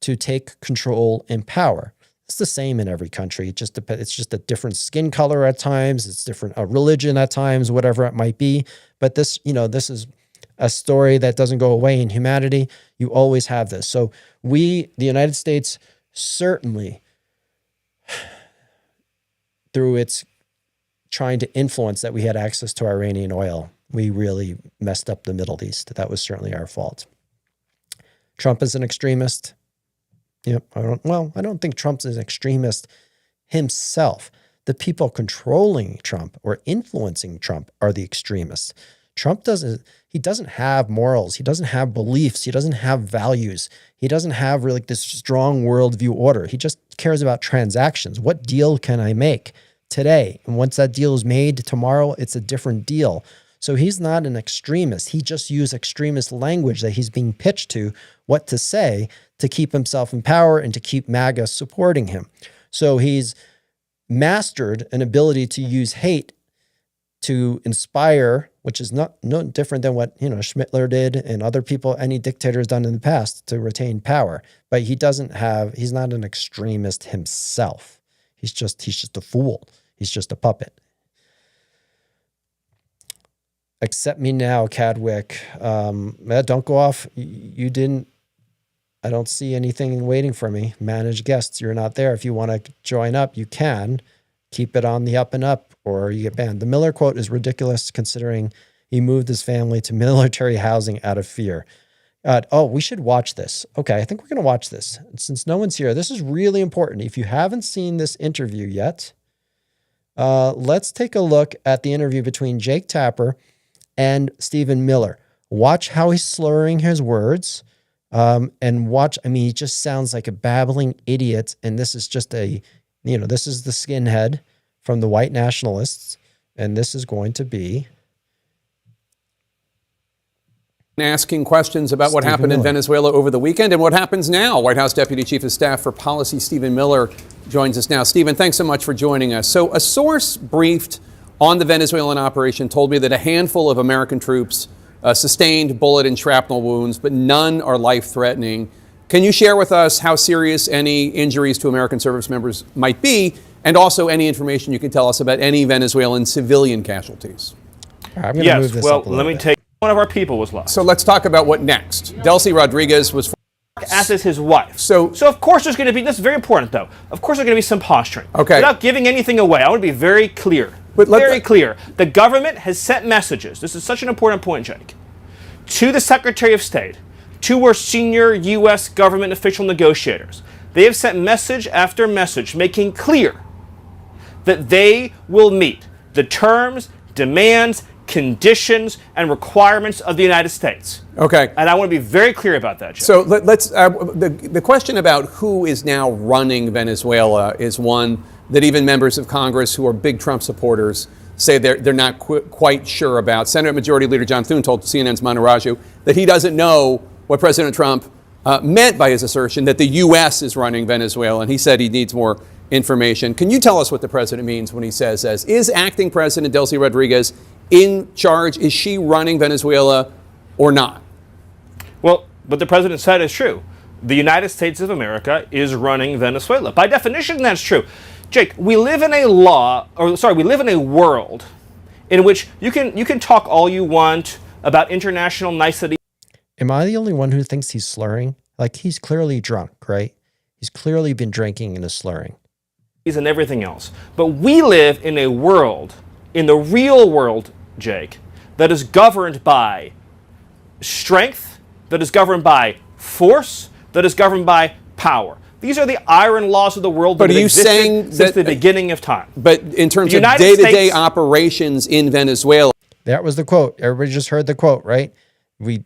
to take control and power. It's the same in every country. It's just a different skin color at times. It's different religion at times, whatever it might be. But this is a story that doesn't go away in humanity. You always have this. So the United States, certainly through its trying to influence that we had access to Iranian oil, we really messed up the Middle East. That was certainly our fault. Trump is an extremist. Yep. I don't think Trump's an extremist himself. The people controlling Trump or influencing Trump are the extremists. Trump doesn't have morals. He doesn't have beliefs. He doesn't have values. He doesn't have really this strong worldview order. He just cares about transactions. What deal can I make today? And once that deal is made, tomorrow it's a different deal. So he's not an extremist. He just used extremist language that he's being pitched to what to say to keep himself in power and to keep MAGA supporting him. So he's mastered an ability to use hate to inspire, which is no different than what Schmittler did and other people, any dictator has done in the past to retain power. But he's not an extremist himself. He's just a fool. He's just a puppet. Accept me now, Cadwick. Don't go off. You didn't. I don't see anything waiting for me. Manage guests. You're not there. If you want to join up, you can. Keep it on the up and up, or you get banned. The Miller quote is ridiculous considering he moved his family to military housing out of fear. We should watch this. Okay, I think we're going to watch this. Since no one's here, this is really important. If you haven't seen this interview yet, let's take a look at the interview between Jake Tapper and Stephen Miller. Watch how he's slurring his words. And watch, I mean, he just sounds like a babbling idiot. And this is just this is the skinhead from the white nationalists. And this is going to be asking questions about what happened in Venezuela over the weekend and what happens now. White House Deputy Chief of Staff for Policy Stephen Miller joins us now. Stephen, thanks so much for joining us. So a source briefed on the Venezuelan operation told me that a handful of American troops sustained bullet and shrapnel wounds, but none are life-threatening. Can you share with us how serious any injuries to American service members might be, and also any information you can tell us about any Venezuelan civilian casualties? I'm going to move this up a little bit. One of our people was lost. So let's talk about what next. Delcy Rodriguez was... As is his wife. So of course there's going to be, this is very important though, of course there's going to be some posturing. Okay. Without giving anything away, I want to be very clear. Very clear. The government has sent messages, this is such an important point, Jake, to the Secretary of State, to our senior U.S. government official negotiators. They have sent message after message making clear that they will meet the terms, demands, conditions, and requirements of the United States. Okay. And I want to be very clear about that, Jake. So let's, the question about who is now running Venezuela is one that even members of Congress who are big Trump supporters say they're not quite sure about. Senate Majority Leader John Thune told CNN's Manu Raju that he doesn't know what President Trump meant by his assertion that the U.S. is running Venezuela, and he said he needs more information. Can you tell us what the president means when he says, is acting President Delcy Rodriguez in charge? Is she running Venezuela or not? Well, what the president said is true. The United States of America is running Venezuela. By definition, that's true. Jake, we live in a world in which you can talk all you want about international nicety. Am I the only one who thinks he's slurring? Like, he's clearly drunk, right? He's clearly been drinking and is slurring. And everything else. But we live in a world, in the real world, Jake, that is governed by strength, that is governed by force, that is governed by power. These are the iron laws of the world that have existed since the beginning of time. But in terms of day-to-day operations in Venezuela. That was the quote. Everybody just heard the quote, right? We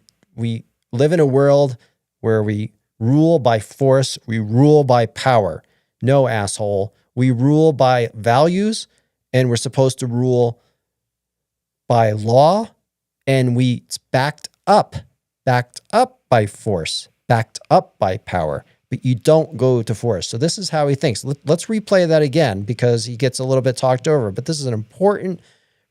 live in a world where we rule by force, we rule by power. No, asshole. We rule by values, and we're supposed to rule by law, and it's backed up by force, backed up by power. But you don't go to force. So this is how he thinks. Let's replay that again because he gets a little bit talked over. But this is an important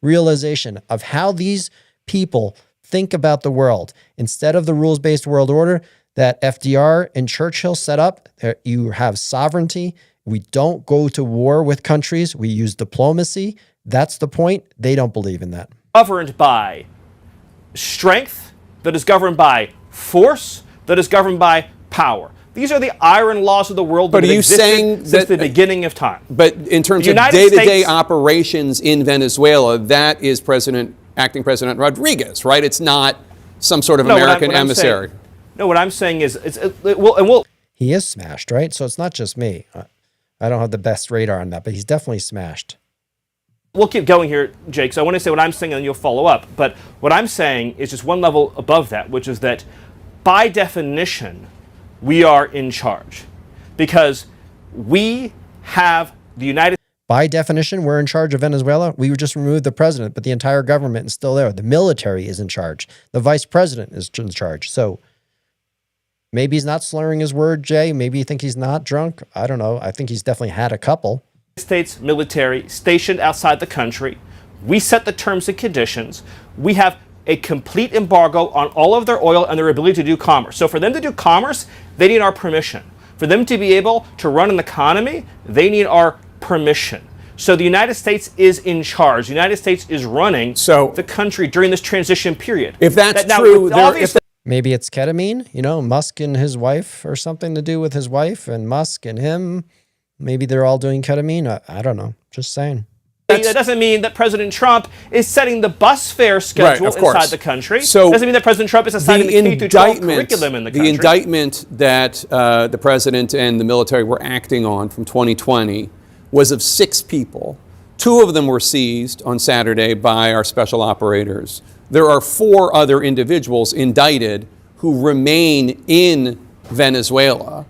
realization of how these people think about the world. Instead of the rules-based world order that FDR and Churchill set up, you have sovereignty. We don't go to war with countries. We use diplomacy. That's the point. They don't believe in that. Governed by strength, that is governed by force, that is governed by power. These are the iron laws of the world that have existed since the beginning of time. But in terms of day-to-day operations in Venezuela, that is acting President Rodriguez, right? It's not some sort of American emissary. What I'm saying is, he is smashed, right? So it's not just me. I don't have the best radar on that, but he's definitely smashed. We'll keep going here, Jake. So I want to say what I'm saying and then you'll follow up. But what I'm saying is just one level above that, which is that by definition, we are in charge because we have the United States. By definition, we're in charge of Venezuela. We just removed the president, but the entire government is still there. The military is in charge. The vice president is in charge. So maybe he's not slurring his word, Jay. Maybe you think he's not drunk. I don't know. I think he's definitely had a couple. States military stationed outside the country. We set the terms and conditions. We have a complete embargo on all of their oil and their ability to do commerce. So for them to do commerce, they need our permission. For them to be able to run an economy, they need our permission. So the United States is in charge. The United States is running the country during this transition period. If that's true, maybe it's ketamine, Musk and his wife, or something to do with his wife and Musk and him. Maybe they're all doing ketamine. I don't know. Just saying. That doesn't mean that President Trump is setting the bus fare schedule inside the country. So doesn't mean that President Trump is assigning the K-12 curriculum in the country. The indictment that the president and the military were acting on from 2020 was of 6 people. 2 of them were seized on Saturday by our special operators. there are 4 other individuals indicted who remain in Venezuela.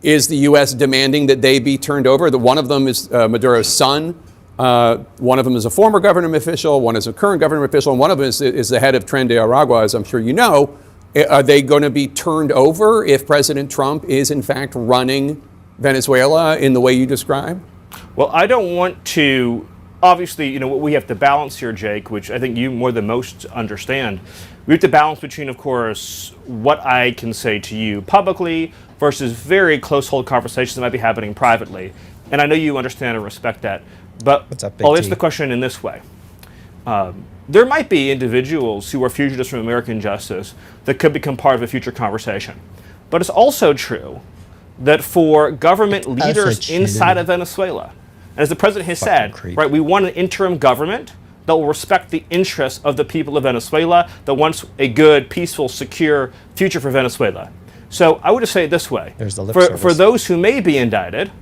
Is the U.S. demanding that they be turned over? One of them is Maduro's son. One of them is a former government official. One is a current government official. And one of them is the head of Tren de Aragua, as I'm sure you know. Are they going to be turned over if President Trump is, in fact, running Venezuela in the way you describe? Well, I don't want to. Obviously, we have to balance here, Jake, which I think you more than most understand. We have to balance between, of course, what I can say to you publicly versus very close hold conversations that might be happening privately. And I know you understand and respect that. But What's up, Big I'll T? answer the question in this way. There might be individuals who are fugitives from American justice that could become part of a future conversation. But it's also true that for government leaders inside of Venezuela, and as the president has said, right, we want an interim government that will respect the interests of the people of Venezuela, that wants a good, peaceful, secure future for Venezuela. So I would just say it this way. There's the lip for service. those who may be indicted,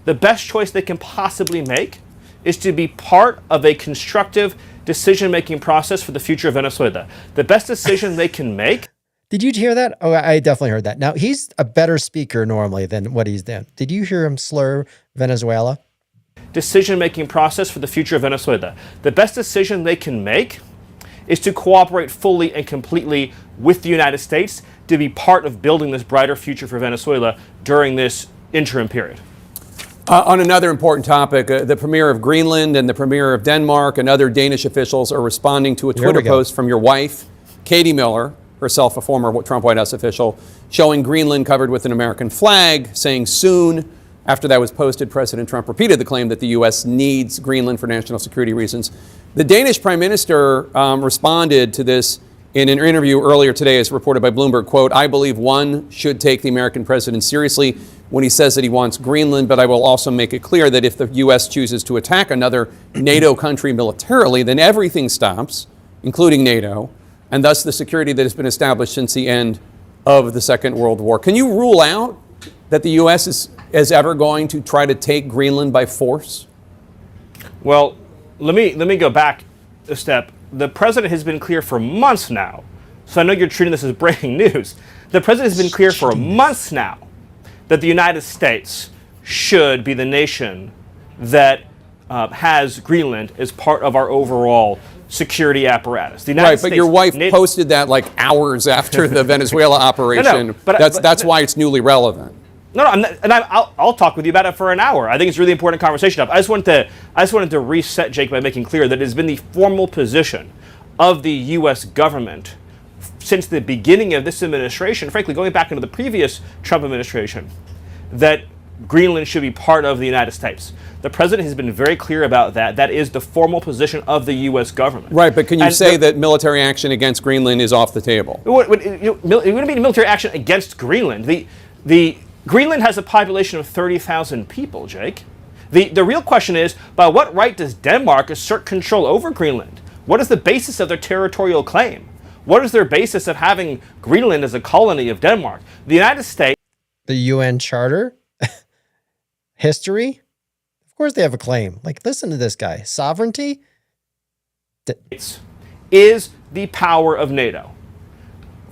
the best choice they can possibly make is to be part of a constructive decision-making process for the future of Venezuela. The best decision they can make. Did you hear that? Oh, I definitely heard that. Now, he's a better speaker normally than what he's done. Did you hear him slur Venezuela? Decision-making process for the future of Venezuela. The best decision they can make is to cooperate fully and completely with the United States to be part of building this brighter future for Venezuela during this interim period. On another important topic, the premier of Greenland and the premier of Denmark and other Danish officials are responding to a Twitter post from your wife, Katie Miller, herself a former Trump White House official, showing Greenland covered with an American flag, saying soon. After that was posted, President Trump repeated the claim that the U.S. needs Greenland for national security reasons. The Danish prime minister responded to this in an interview earlier today, as reported by Bloomberg, quote, "I believe one should take the American president seriously when he says that he wants Greenland, but I will also make it clear that if the U.S. chooses to attack another NATO country militarily, then everything stops, including NATO, and thus the security that has been established since the end of the Second World War." Can you rule out that the U.S. is ever going to try to take Greenland by force? Well, let me go back a step. The president has been clear for months now, so I know you're treating this as breaking news. The president has been clear for months now that the United States should be the nation that has Greenland as part of our overall security apparatus. The United Right, but States, your wife posted that like hours after the Venezuela operation. No, but that's why it's newly relevant. No, I'll talk with you about it for an hour. I think it's a really important conversation. I just wanted to reset, Jake, by making clear that it has been the formal position of the U.S. government since the beginning of this administration, frankly, going back into the previous Trump administration, that Greenland should be part of the United States. The president has been very clear about that. That is the formal position of the U.S. government. Right, but can you say that military action against Greenland is off the table? It wouldn't be military action against Greenland. The Greenland has a population of 30,000 people, Jake. The real question is, by what right does Denmark assert control over Greenland? What is the basis of their territorial claim? What is their basis of having Greenland as a colony of Denmark? The United States... The UN Charter? History? Of course they have a claim. Like, listen to this guy. Sovereignty? Is the power of NATO.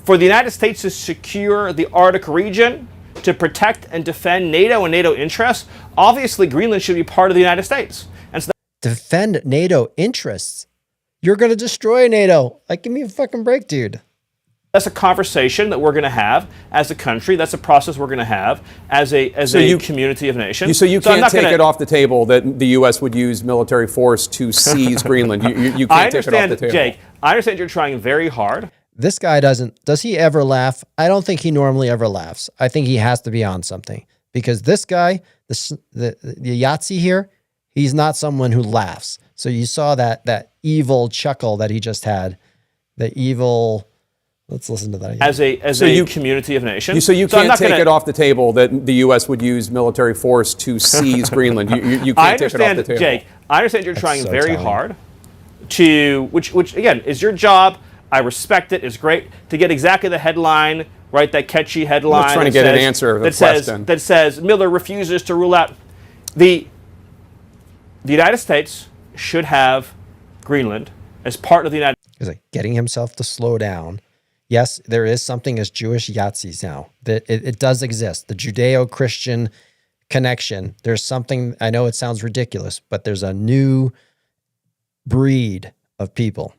For the United States to secure the Arctic region, to protect and defend NATO and NATO interests, obviously Greenland should be part of the United States. And so defend NATO interests? You're going to destroy NATO. Like, give me a fucking break, dude. that's a conversation that we're going to have as a country. That's a process we're going to have as a community of nations. So you can't take it off the table that the U.S. would use military force to seize Greenland. You can't take it off the table. Jake, I understand you're trying very hard. This guy does he ever laugh? I don't think he normally ever laughs. I think he has to be on something, because this guy, the Yahtzee here, he's not someone who laughs. So you saw that evil chuckle that he just had, the evil. Let's listen to that again. As a community of nations. So you can't take it off the table that the U.S. would use military force to seize Greenland. You can't take it off the table. Jake, I understand you're trying very hard to, which again is your job. I respect it. It's great to get exactly the headline, right? That catchy headline. I'm trying to get an answer to the question. That says Miller refuses to rule out the United States should have Greenland as part of the United States. He's like getting himself to slow down. Yes, there is something as Jewish Yahtzees now. It does exist. The Judeo-Christian connection. There's something, I know it sounds ridiculous, but there's a new breed of people.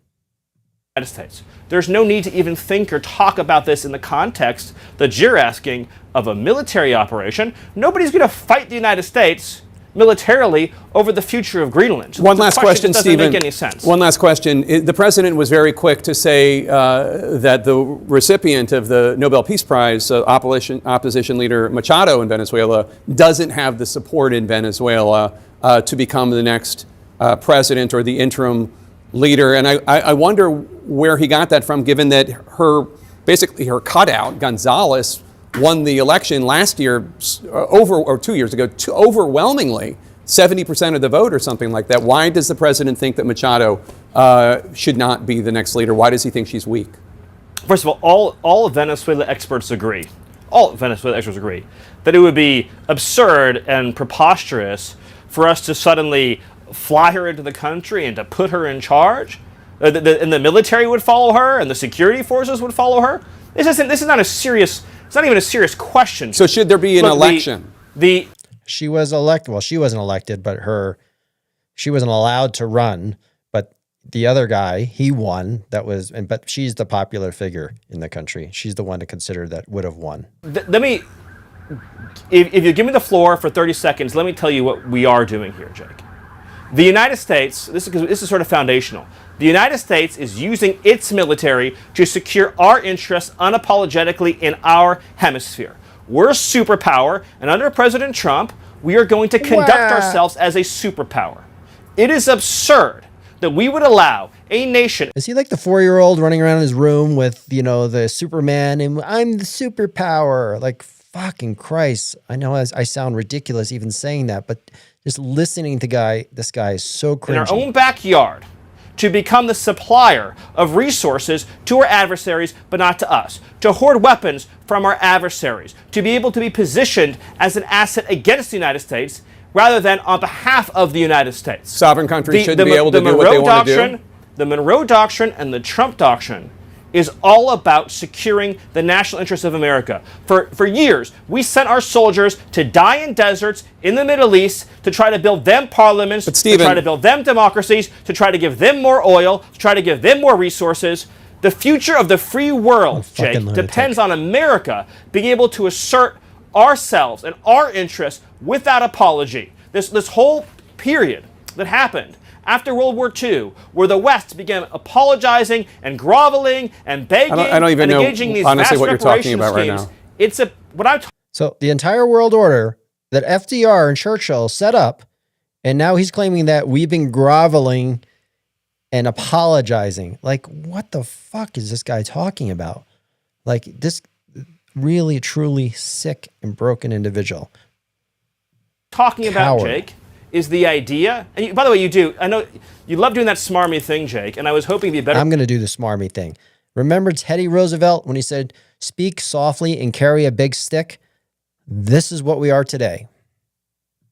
United States. There's no need to even think or talk about this in the context that you're asking of a military operation. Nobody's going to fight the United States militarily over the future of Greenland. One last question, doesn't Stephen. Make any sense. One last question. The president was very quick to say that the recipient of the Nobel Peace Prize, opposition leader Machado in Venezuela, doesn't have the support in Venezuela to become the next president or the interim leader. And I wonder where he got that from, given that her cutout, Gonzalez, won the election last year 2 years ago, overwhelmingly, 70% of the vote or something like that. Why does the president think that Machado should not be the next leader? Why does he think she's weak? First of all of Venezuela experts agree, that it would be absurd and preposterous for us to suddenly fly her into the country and to put her in charge. And the military would follow her and the security forces would follow her. This is not a serious, it's not even a serious question. So should there be an election? She was elected. Well, she wasn't elected, but she wasn't allowed to run. But the other guy, he won. But she's the popular figure in the country. She's the one to consider that would have won. If you give me the floor for 30 seconds, let me tell you what we are doing here, Jake. The United States, this is sort of foundational. The United States is using its military to secure our interests unapologetically in our hemisphere. We're a superpower, and under President Trump, we are going to conduct ourselves as a superpower. It is absurd that we would allow a nation... Is he like the 4-year-old running around his room with, the Superman and I'm the superpower? Like, fucking Christ. I know I sound ridiculous even saying that, but just listening to this guy is so cringy. In our own backyard, to become the supplier of resources to our adversaries, but not to us, to hoard weapons from our adversaries, to be able to be positioned as an asset against the United States rather than on behalf of the United States. Sovereign countries shouldn't be able to do what they want to do. The Monroe Doctrine and the Trump Doctrine is all about securing the national interests of America. For years, we sent our soldiers to die in deserts in the Middle East to try to build them parliaments, to try to build them democracies, to try to give them more oil, to try to give them more resources. The future of the free world, Jake, depends on America being able to assert ourselves and our interests without apology. This whole period that happened after World War II, where the West began apologizing and groveling and begging I don't even and know, engaging these honestly, vast what you're talking reparations about right schemes, now. So the entire world order that FDR and Churchill set up, and now he's claiming that we've been groveling and apologizing. Like, what the fuck is this guy talking about? Like, this really, truly sick and broken individual. Talking about, Jake, is the idea, and by the way, you do, I know you love doing that smarmy thing, Jake, and I was hoping to be better. I'm going to do the smarmy thing. Remember Teddy Roosevelt when he said, speak softly and carry a big stick? This is what we are today.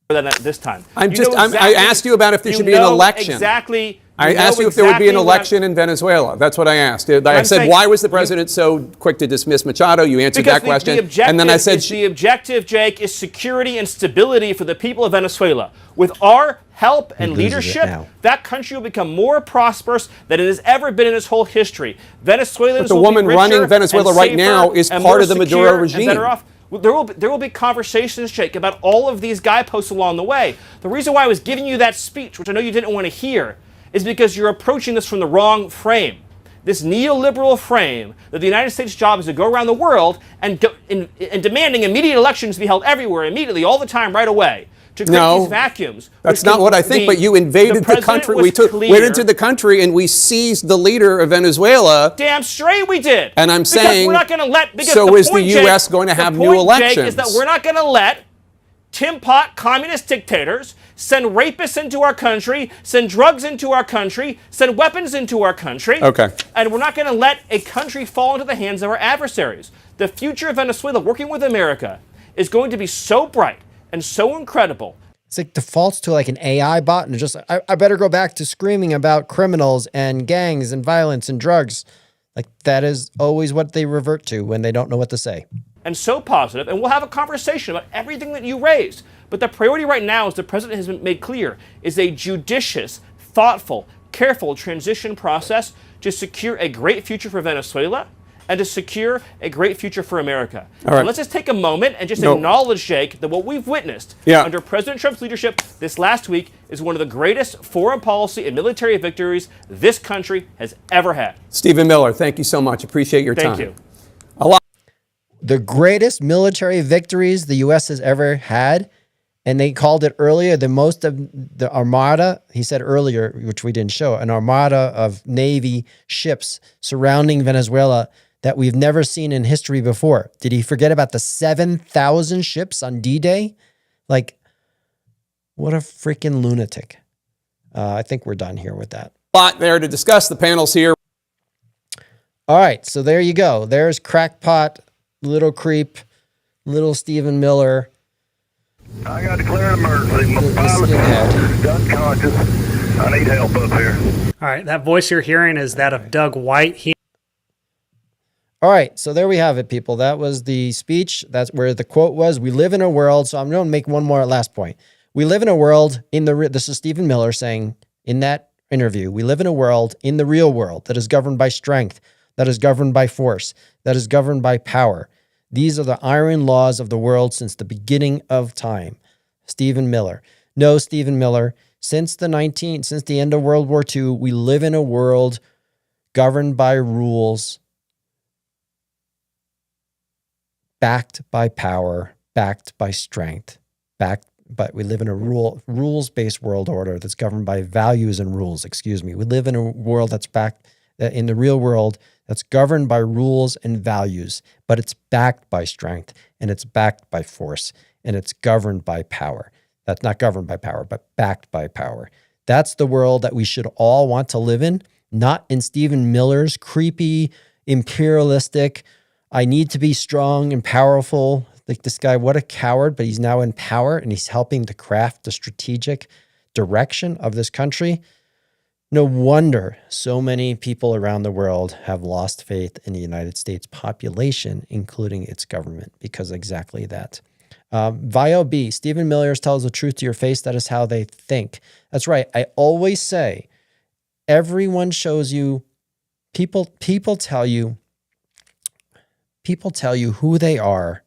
Than this time. I asked you about if there should be an election. Exactly. I asked you if there would be an election in Venezuela. That's what I asked. I said, why was the president so quick to dismiss Machado? You answered that question. And then I said, the objective, Jake, is security and stability for the people of Venezuela. With our help and leadership, that country will become more prosperous than it has ever been in its whole history. Venezuelans will be richer. But the woman running Venezuela right now is part of the Maduro regime. There will be conversations, Jake, about all of these guideposts along the way. The reason why I was giving you that speech, which I know you didn't want to hear, is because you're approaching this from the wrong frame. This neoliberal frame that the United States' job is to go around the world and demanding immediate elections be held everywhere, immediately, all the time, right away, to create these vacuums. That's not what I think, but you invaded the country. We went into the country and we seized the leader of Venezuela. Damn straight we did. And I'm saying, we're not going to let, so is the U.S. going to have new elections? Jake, is that we're not going to let Tin Pot communist dictators send rapists into our country, send drugs into our country, send weapons into our country. Okay. And we're not going to let a country fall into the hands of our adversaries. The future of Venezuela, working with America, is going to be so bright and so incredible. It's like defaults to like an AI bot and just, I better go back to screaming about criminals and gangs and violence and drugs. Like that is always what they revert to when they don't know what to say. And so positive, and we'll have a conversation about everything that you raised. But the priority right now, as the president has made clear, is a judicious, thoughtful, careful transition process to secure a great future for Venezuela and to secure a great future for America. All right. So let's just take a moment and just acknowledge, Jake, that what we've witnessed under President Trump's leadership this last week is one of the greatest foreign policy and military victories this country has ever had. Stephen Miller, thank you so much. Appreciate your time. Thank you. The greatest military victories the U.S. has ever had, and they called it earlier the most of the armada, he said earlier, which we didn't show, an armada of Navy ships surrounding Venezuela that we've never seen in history before. Did he forget about the 7,000 ships on D-Day? Like, what a freaking lunatic. I think we're done here with that. A lot there to discuss. The panel's here. All right, so there you go. There's crackpot, little creep, little Stephen Miller. I got declared emergency. My pilot's unconscious. I need help up here. All right, that voice you're hearing is that of Doug White. All right, so there we have it, people. That was the speech. That's where the quote was. We live in a world, so I'm going to make one more last point. We live in a world this is Stephen Miller saying in that interview, we live in a world in the real world that is governed by strength, that is governed by force, that is governed by power. These are the iron laws of the world since the beginning of time. Stephen Miller. No, Stephen Miller, since the end of World War II, we live in a world governed by rules, backed by power, backed by strength, but we live in a rules-based world order that's governed by values and rules. Excuse me. We live in a world that's backed in the real world that's governed by rules and values, but it's backed by strength and it's backed by force and it's governed by power. That's not governed by power, but backed by power. That's the world that we should all want to live in, not in Stephen Miller's creepy, imperialistic, I need to be strong and powerful. Like this guy, what a coward, but he's now in power and he's helping to craft the strategic direction of this country. No wonder so many people around the world have lost faith in the United States population, including its government, because exactly that. Vio B, Stephen Miller tells the truth to your face. That is how they think. That's right. I always say, everyone shows you, people tell you who they are.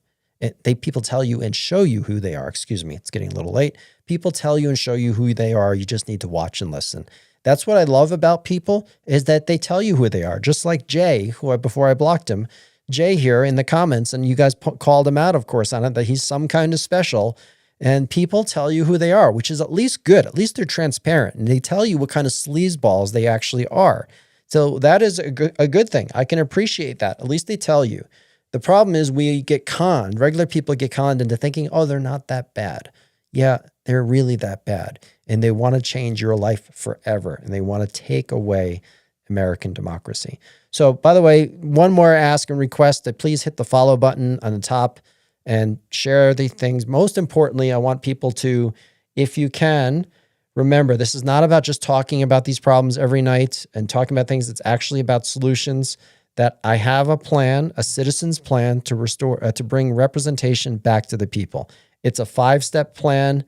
People tell you and show you who they are. Excuse me. It's getting a little late. People tell you and show you who they are. You just need to watch and listen. That's what I love about people, is that they tell you who they are. Just like Jay, before I blocked him, Jay here in the comments, and you guys called him out, of course, on it, that he's some kind of special. And people tell you who they are, which is at least good. At least they're transparent, and they tell you what kind of sleazeballs they actually are. So that is a good thing. I can appreciate that. At least they tell you. The problem is we get conned. Regular people get conned into thinking, oh, they're not that bad. Yeah, they're really that bad. And they want to change your life forever. And they want to take away American democracy. So, by the way, one more ask and request that please hit the follow button on the top and share the things. Most importantly, I want people to, if you can, remember, this is not about just talking about these problems every night and talking about things. It's actually about solutions. That I have a plan, a citizen's plan to restore, to bring representation back to the people. It's a 5-step plan.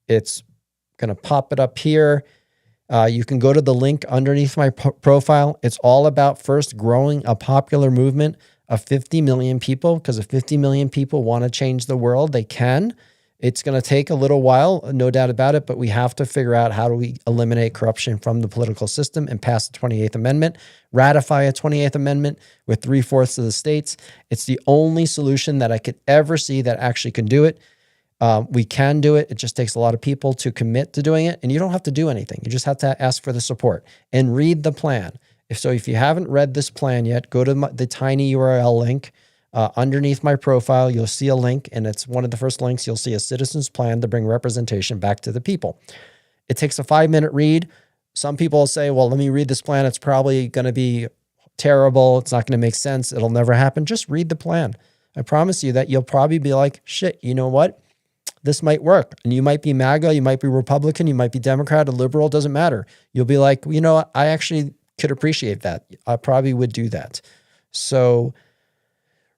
It's going to pop it up here. You can go to the link underneath my profile. It's all about first growing a popular movement of 50 million people, because if 50 million people want to change the world, they can. It's going to take a little while, no doubt about it, but we have to figure out how do we eliminate corruption from the political system and pass the 28th Amendment, ratify a 28th Amendment with 3/4 of the states. It's the only solution that I could ever see that actually can do it. We can do it. It just takes a lot of people to commit to doing it, and you don't have to do anything. You just have to ask for the support and read the plan. If you haven't read this plan yet, go to the tiny URL link. Underneath my profile, you'll see a link, and it's one of the first links. You'll see a citizen's plan to bring representation back to the people. It takes a 5-minute read. Some people will say, well, let me read this plan. It's probably going to be terrible. It's not going to make sense. It'll never happen. Just read the plan. I promise you that you'll probably be like, shit, you know what? this might work. And you might be MAGA, you might be Republican, you might be Democrat, a liberal, doesn't matter. You'll be like, you know what? I actually could appreciate that. I probably would do that. So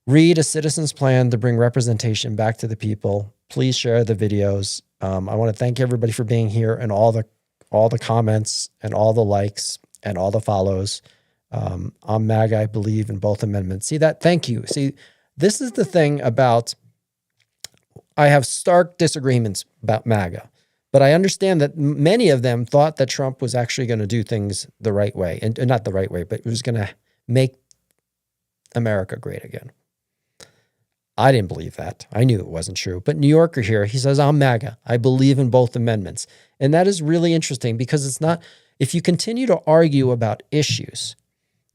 read A Citizen's Plan to bring representation back to the people. Please share the videos. I want to thank everybody for being here and all the comments and all the likes and all the follows. I'm MAGA. I believe in both amendments. See that? Thank you. See, this is the thing about, I have stark disagreements about MAGA, but I understand that many of them thought that Trump was actually going to do things the right way, and not the right way, but it was going to make America great again. I didn't believe that. I knew it wasn't true. But New Yorker here, he says, I'm MAGA. I believe in both amendments. And that is really interesting because it's not, if you continue to argue about issues,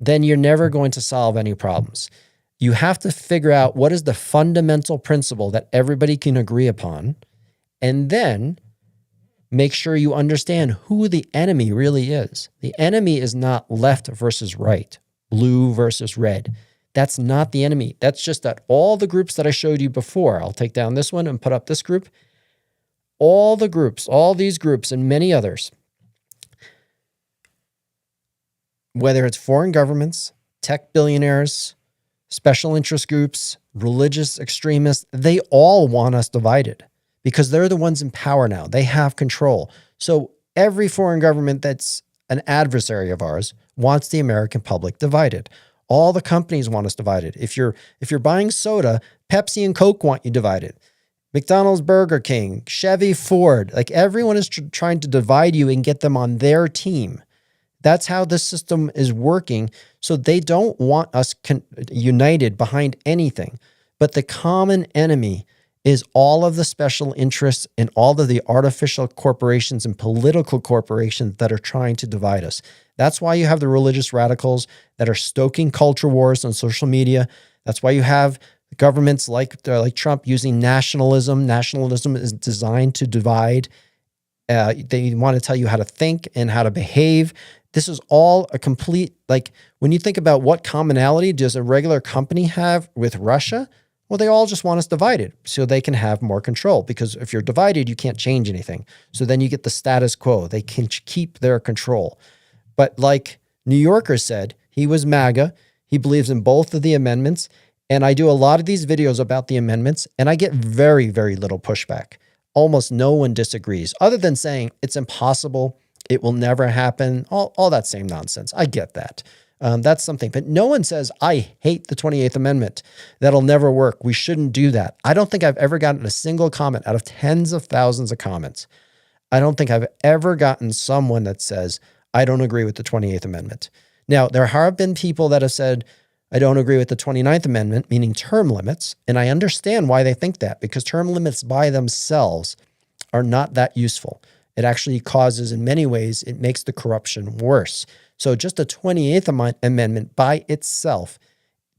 then you're never going to solve any problems. You have to figure out what is the fundamental principle that everybody can agree upon, and then make sure you understand who the enemy really is. The enemy is not left versus right, blue versus red. That's not the enemy. That's just that all the groups that I showed you before, I'll take down this one and put up this group. All the groups, all these groups and many others, whether it's foreign governments, tech billionaires, special interest groups, religious extremists, they all want us divided because they're the ones in power now. They have control. So every foreign government that's an adversary of ours wants the American public divided. All the companies want us divided. If you're buying soda, Pepsi and Coke want you divided. McDonald's, Burger King, Chevy, Ford, like everyone is trying to divide you and get them on their team. That's how this system is working. So they don't want us united behind anything. But the common enemy is all of the special interests and all of the artificial corporations and political corporations that are trying to divide us. That's why you have the religious radicals that are stoking culture wars on social media. That's why you have governments like Trump using nationalism. Nationalism is designed to divide. They want to tell you how to think and how to behave. This is all a complete, like when you think about what commonality does a regular company have with Russia? Well, they all just want us divided so they can have more control, because if you're divided, you can't change anything. So then you get the status quo. They can keep their control. But like New Yorker said, he was MAGA. He believes in both of the amendments. And I do a lot of these videos about the amendments, and I get very, very little pushback. Almost no one disagrees, other than saying it's impossible, it will never happen, all that same nonsense. I get that. That's something. But no one says, I hate the 28th Amendment. That'll never work. We shouldn't do that. I don't think I've ever gotten a single comment out of tens of thousands of comments. I don't think I've ever gotten someone that says, I don't agree with the 28th Amendment. Now, there have been people that have said, I don't agree with the 29th Amendment, meaning term limits. And I understand why they think that, because term limits by themselves are not that useful. It actually causes, in many ways, it makes the corruption worse. So just a 28th Amendment by itself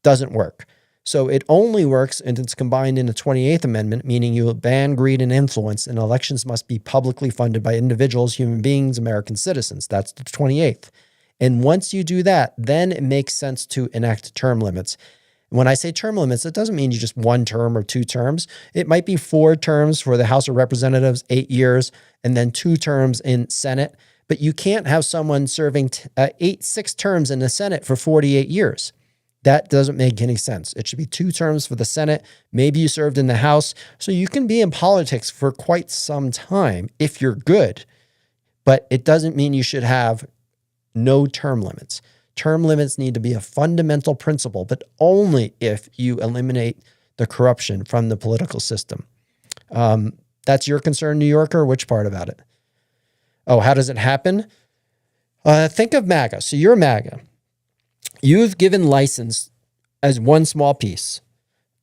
doesn't work. So it only works and it's combined in the 28th Amendment, meaning you ban greed and influence, and elections must be publicly funded by individuals, human beings, American citizens. That's the 28th. And once you do that, then it makes sense to enact term limits. When I say term limits, it doesn't mean you just one term or 2 terms. It might be 4 terms for the House of Representatives, 8 years, and then 2 terms in Senate. But you can't have someone serving 6 terms in the Senate for 48 years. That doesn't make any sense. It should be 2 terms for the Senate. Maybe you served in the House. So you can be in politics for quite some time if you're good. But it doesn't mean you should have no term limits. Term limits need to be a fundamental principle, but only if you eliminate the corruption from the political system. That's your concern, New Yorker? Which part about it? Oh, how does it happen? Think of MAGA. So you're MAGA. You've given license as one small piece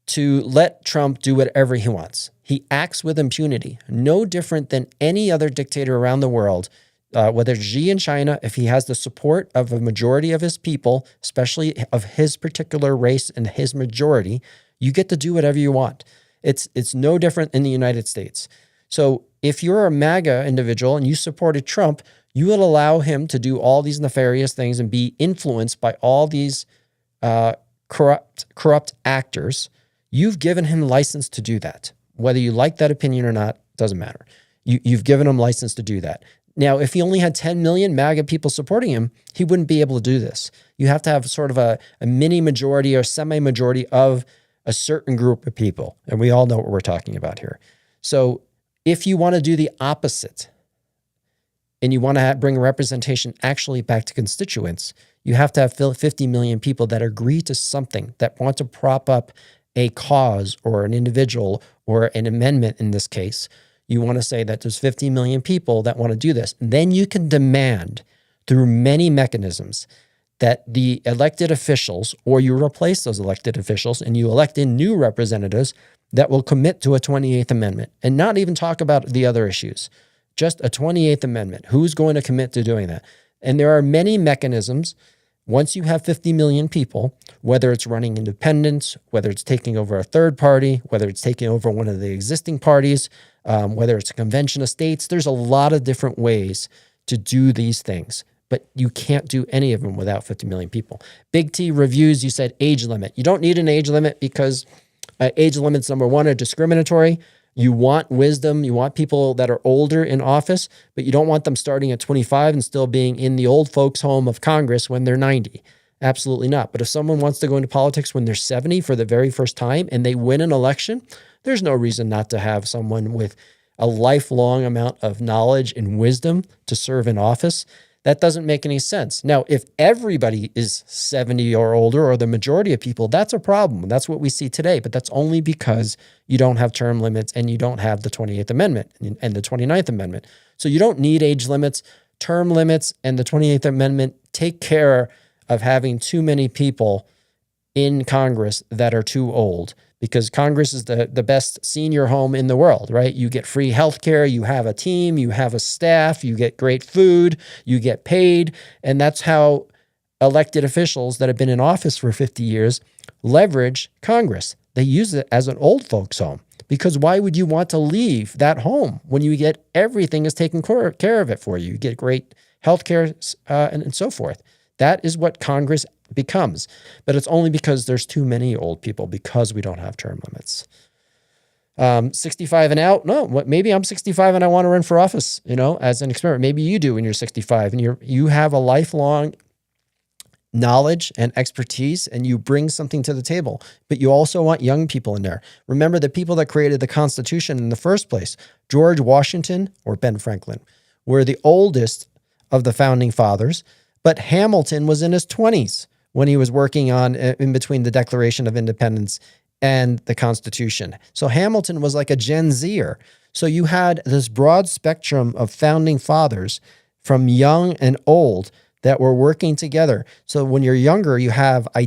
to let Trump do whatever he wants. He acts with impunity, no different than any other dictator around the world, whether it's Xi in China, if he has the support of a majority of his people, especially of his particular race and his majority, you get to do whatever you want. It's no different in the United States. So if you're a MAGA individual and you supported Trump, you will allow him to do all these nefarious things and be influenced by all these corrupt actors. You've given him license to do that. Whether you like that opinion or not, doesn't matter. You've given him license to do that. Now, if he only had 10 million MAGA people supporting him, he wouldn't be able to do this. You have to have sort of a mini majority or semi-majority of a certain group of people. And we all know what we're talking about here. So if you want to do the opposite and you want to bring representation actually back to constituents, you have to have 50 million people that agree to something, that want to prop up a cause or an individual or an amendment in this case. You want to say that there's 50 million people that want to do this. Then you can demand through many mechanisms that the elected officials, or you replace those elected officials and you elect in new representatives that will commit to a 28th Amendment and not even talk about the other issues. Just a 28th Amendment. Who's going to commit to doing that? And there are many mechanisms. Once you have 50 million people, whether it's running independents, whether it's taking over a third party, whether it's taking over one of the existing parties, whether it's a convention of states, there's a lot of different ways to do these things, but you can't do any of them without 50 million people. Big T reviews, you said age limit. You don't need an age limit because age limits, number one, are discriminatory. You want wisdom. You want people that are older in office, but you don't want them starting at 25 and still being in the old folks' home of Congress when they're 90. Absolutely not. But if someone wants to go into politics when they're 70 for the very first time and they win an election, there's no reason not to have someone with a lifelong amount of knowledge and wisdom to serve in office. That doesn't make any sense. Now, if everybody is 70 or older, or the majority of people, that's a problem. That's what we see today, but that's only because you don't have term limits and you don't have the 28th Amendment and the 29th Amendment. So you don't need age limits. Term limits and the 28th Amendment take care of having too many people in Congress that are too old, because Congress is the best senior home in the world, right? You get free healthcare, you have a team, you have a staff, you get great food, you get paid, and that's how elected officials that have been in office for 50 years leverage Congress. They use it as an old folks home, because why would you want to leave that home when you get everything is taken care of it for you? You get great healthcare and so forth. That is what Congress becomes, but it's only because there's too many old people, because we don't have term limits. 65 and out. No, maybe I'm 65 and I want to run for office, as an experiment. Maybe you do when you're 65 and you have a lifelong knowledge and expertise and you bring something to the table, but you also want young people in there. Remember, the people that created the Constitution in the first place, George Washington or Ben Franklin, were the oldest of the founding fathers, but Hamilton was in his 20s when he was working on in between the Declaration of Independence and the Constitution. So Hamilton was like a Gen Zer. So you had this broad spectrum of founding fathers from young and old that were working together. So when you're younger, you have an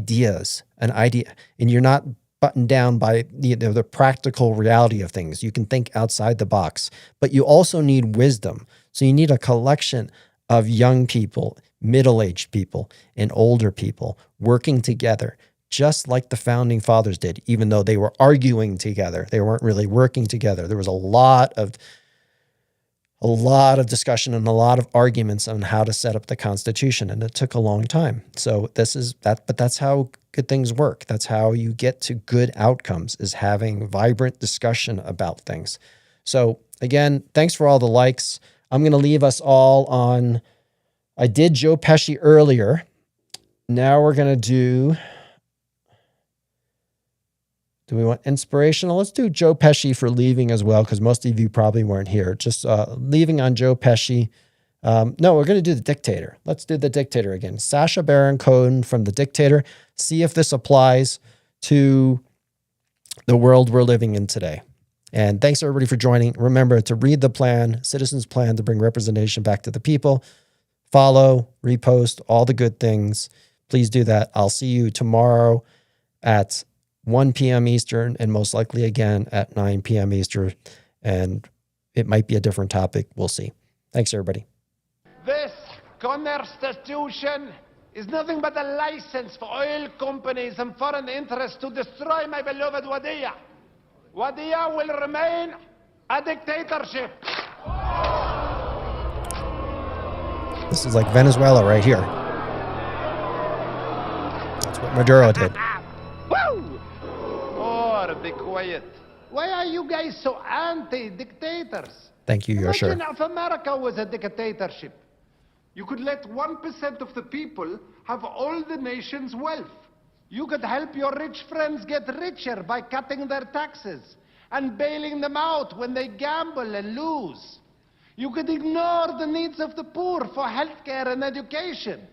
idea, and you're not buttoned down by the practical reality of things. You can think outside the box, but you also need wisdom. So you need a collection of young people, middle-aged people, and older people working together, just like the founding fathers did, even though they were arguing together. They weren't really working together. There was a lot of discussion and a lot of arguments on how to set up the Constitution, and it took a long time. So but that's how good things work. That's how you get to good outcomes, is having vibrant discussion about things. So again, thanks for all the likes. I'm going to leave us all on, I did Joe Pesci earlier. Now we're going to do we want inspirational? Let's do Joe Pesci for leaving as well, because most of you probably weren't here. Just leaving on Joe Pesci. No, we're going to do The Dictator. Let's do The Dictator again. Sacha Baron Cohen from The Dictator. See if this applies to the world we're living in today. And thanks everybody for joining. Remember to read the plan, Citizens' Plan to bring representation back to the people. Follow, repost, all the good things. Please do that. I'll see you tomorrow at 1 p.m. Eastern, and most likely again at 9 p.m. Eastern. And it might be a different topic. We'll see. Thanks, everybody. This Constitution is nothing but a license for oil companies and foreign interests to destroy my beloved Wadiya. Wadiya will remain a dictatorship. This is like Venezuela right here. That's what Maduro did. Woo! Or be quiet. Why are you guys so anti-dictators? Thank you, Yosher. Imagine if America was a dictatorship. You could let 1% of the people have all the nation's wealth. You could help your rich friends get richer by cutting their taxes and bailing them out when they gamble and lose. You could ignore the needs of the poor for healthcare and education.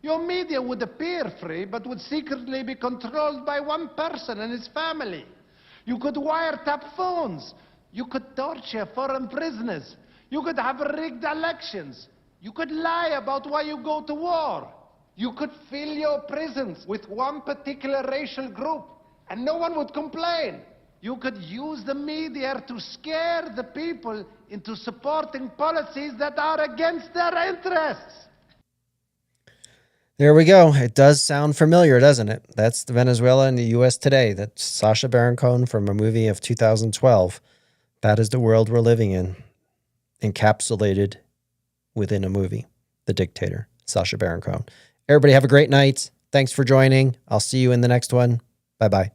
Your media would appear free, but would secretly be controlled by one person and his family. You could wiretap phones. You could torture foreign prisoners. You could have rigged elections. You could lie about why you go to war. You could fill your prisons with one particular racial group, and no one would complain. You could use the media to scare the people into supporting policies that are against their interests. There we go. It does sound familiar, doesn't it? That's the Venezuela and the U.S. today. That's Sacha Baron Cohen from a movie of 2012. That is the world we're living in, encapsulated within a movie. The Dictator, Sacha Baron Cohen. Everybody have a great night. Thanks for joining. I'll see you in the next one. Bye-bye.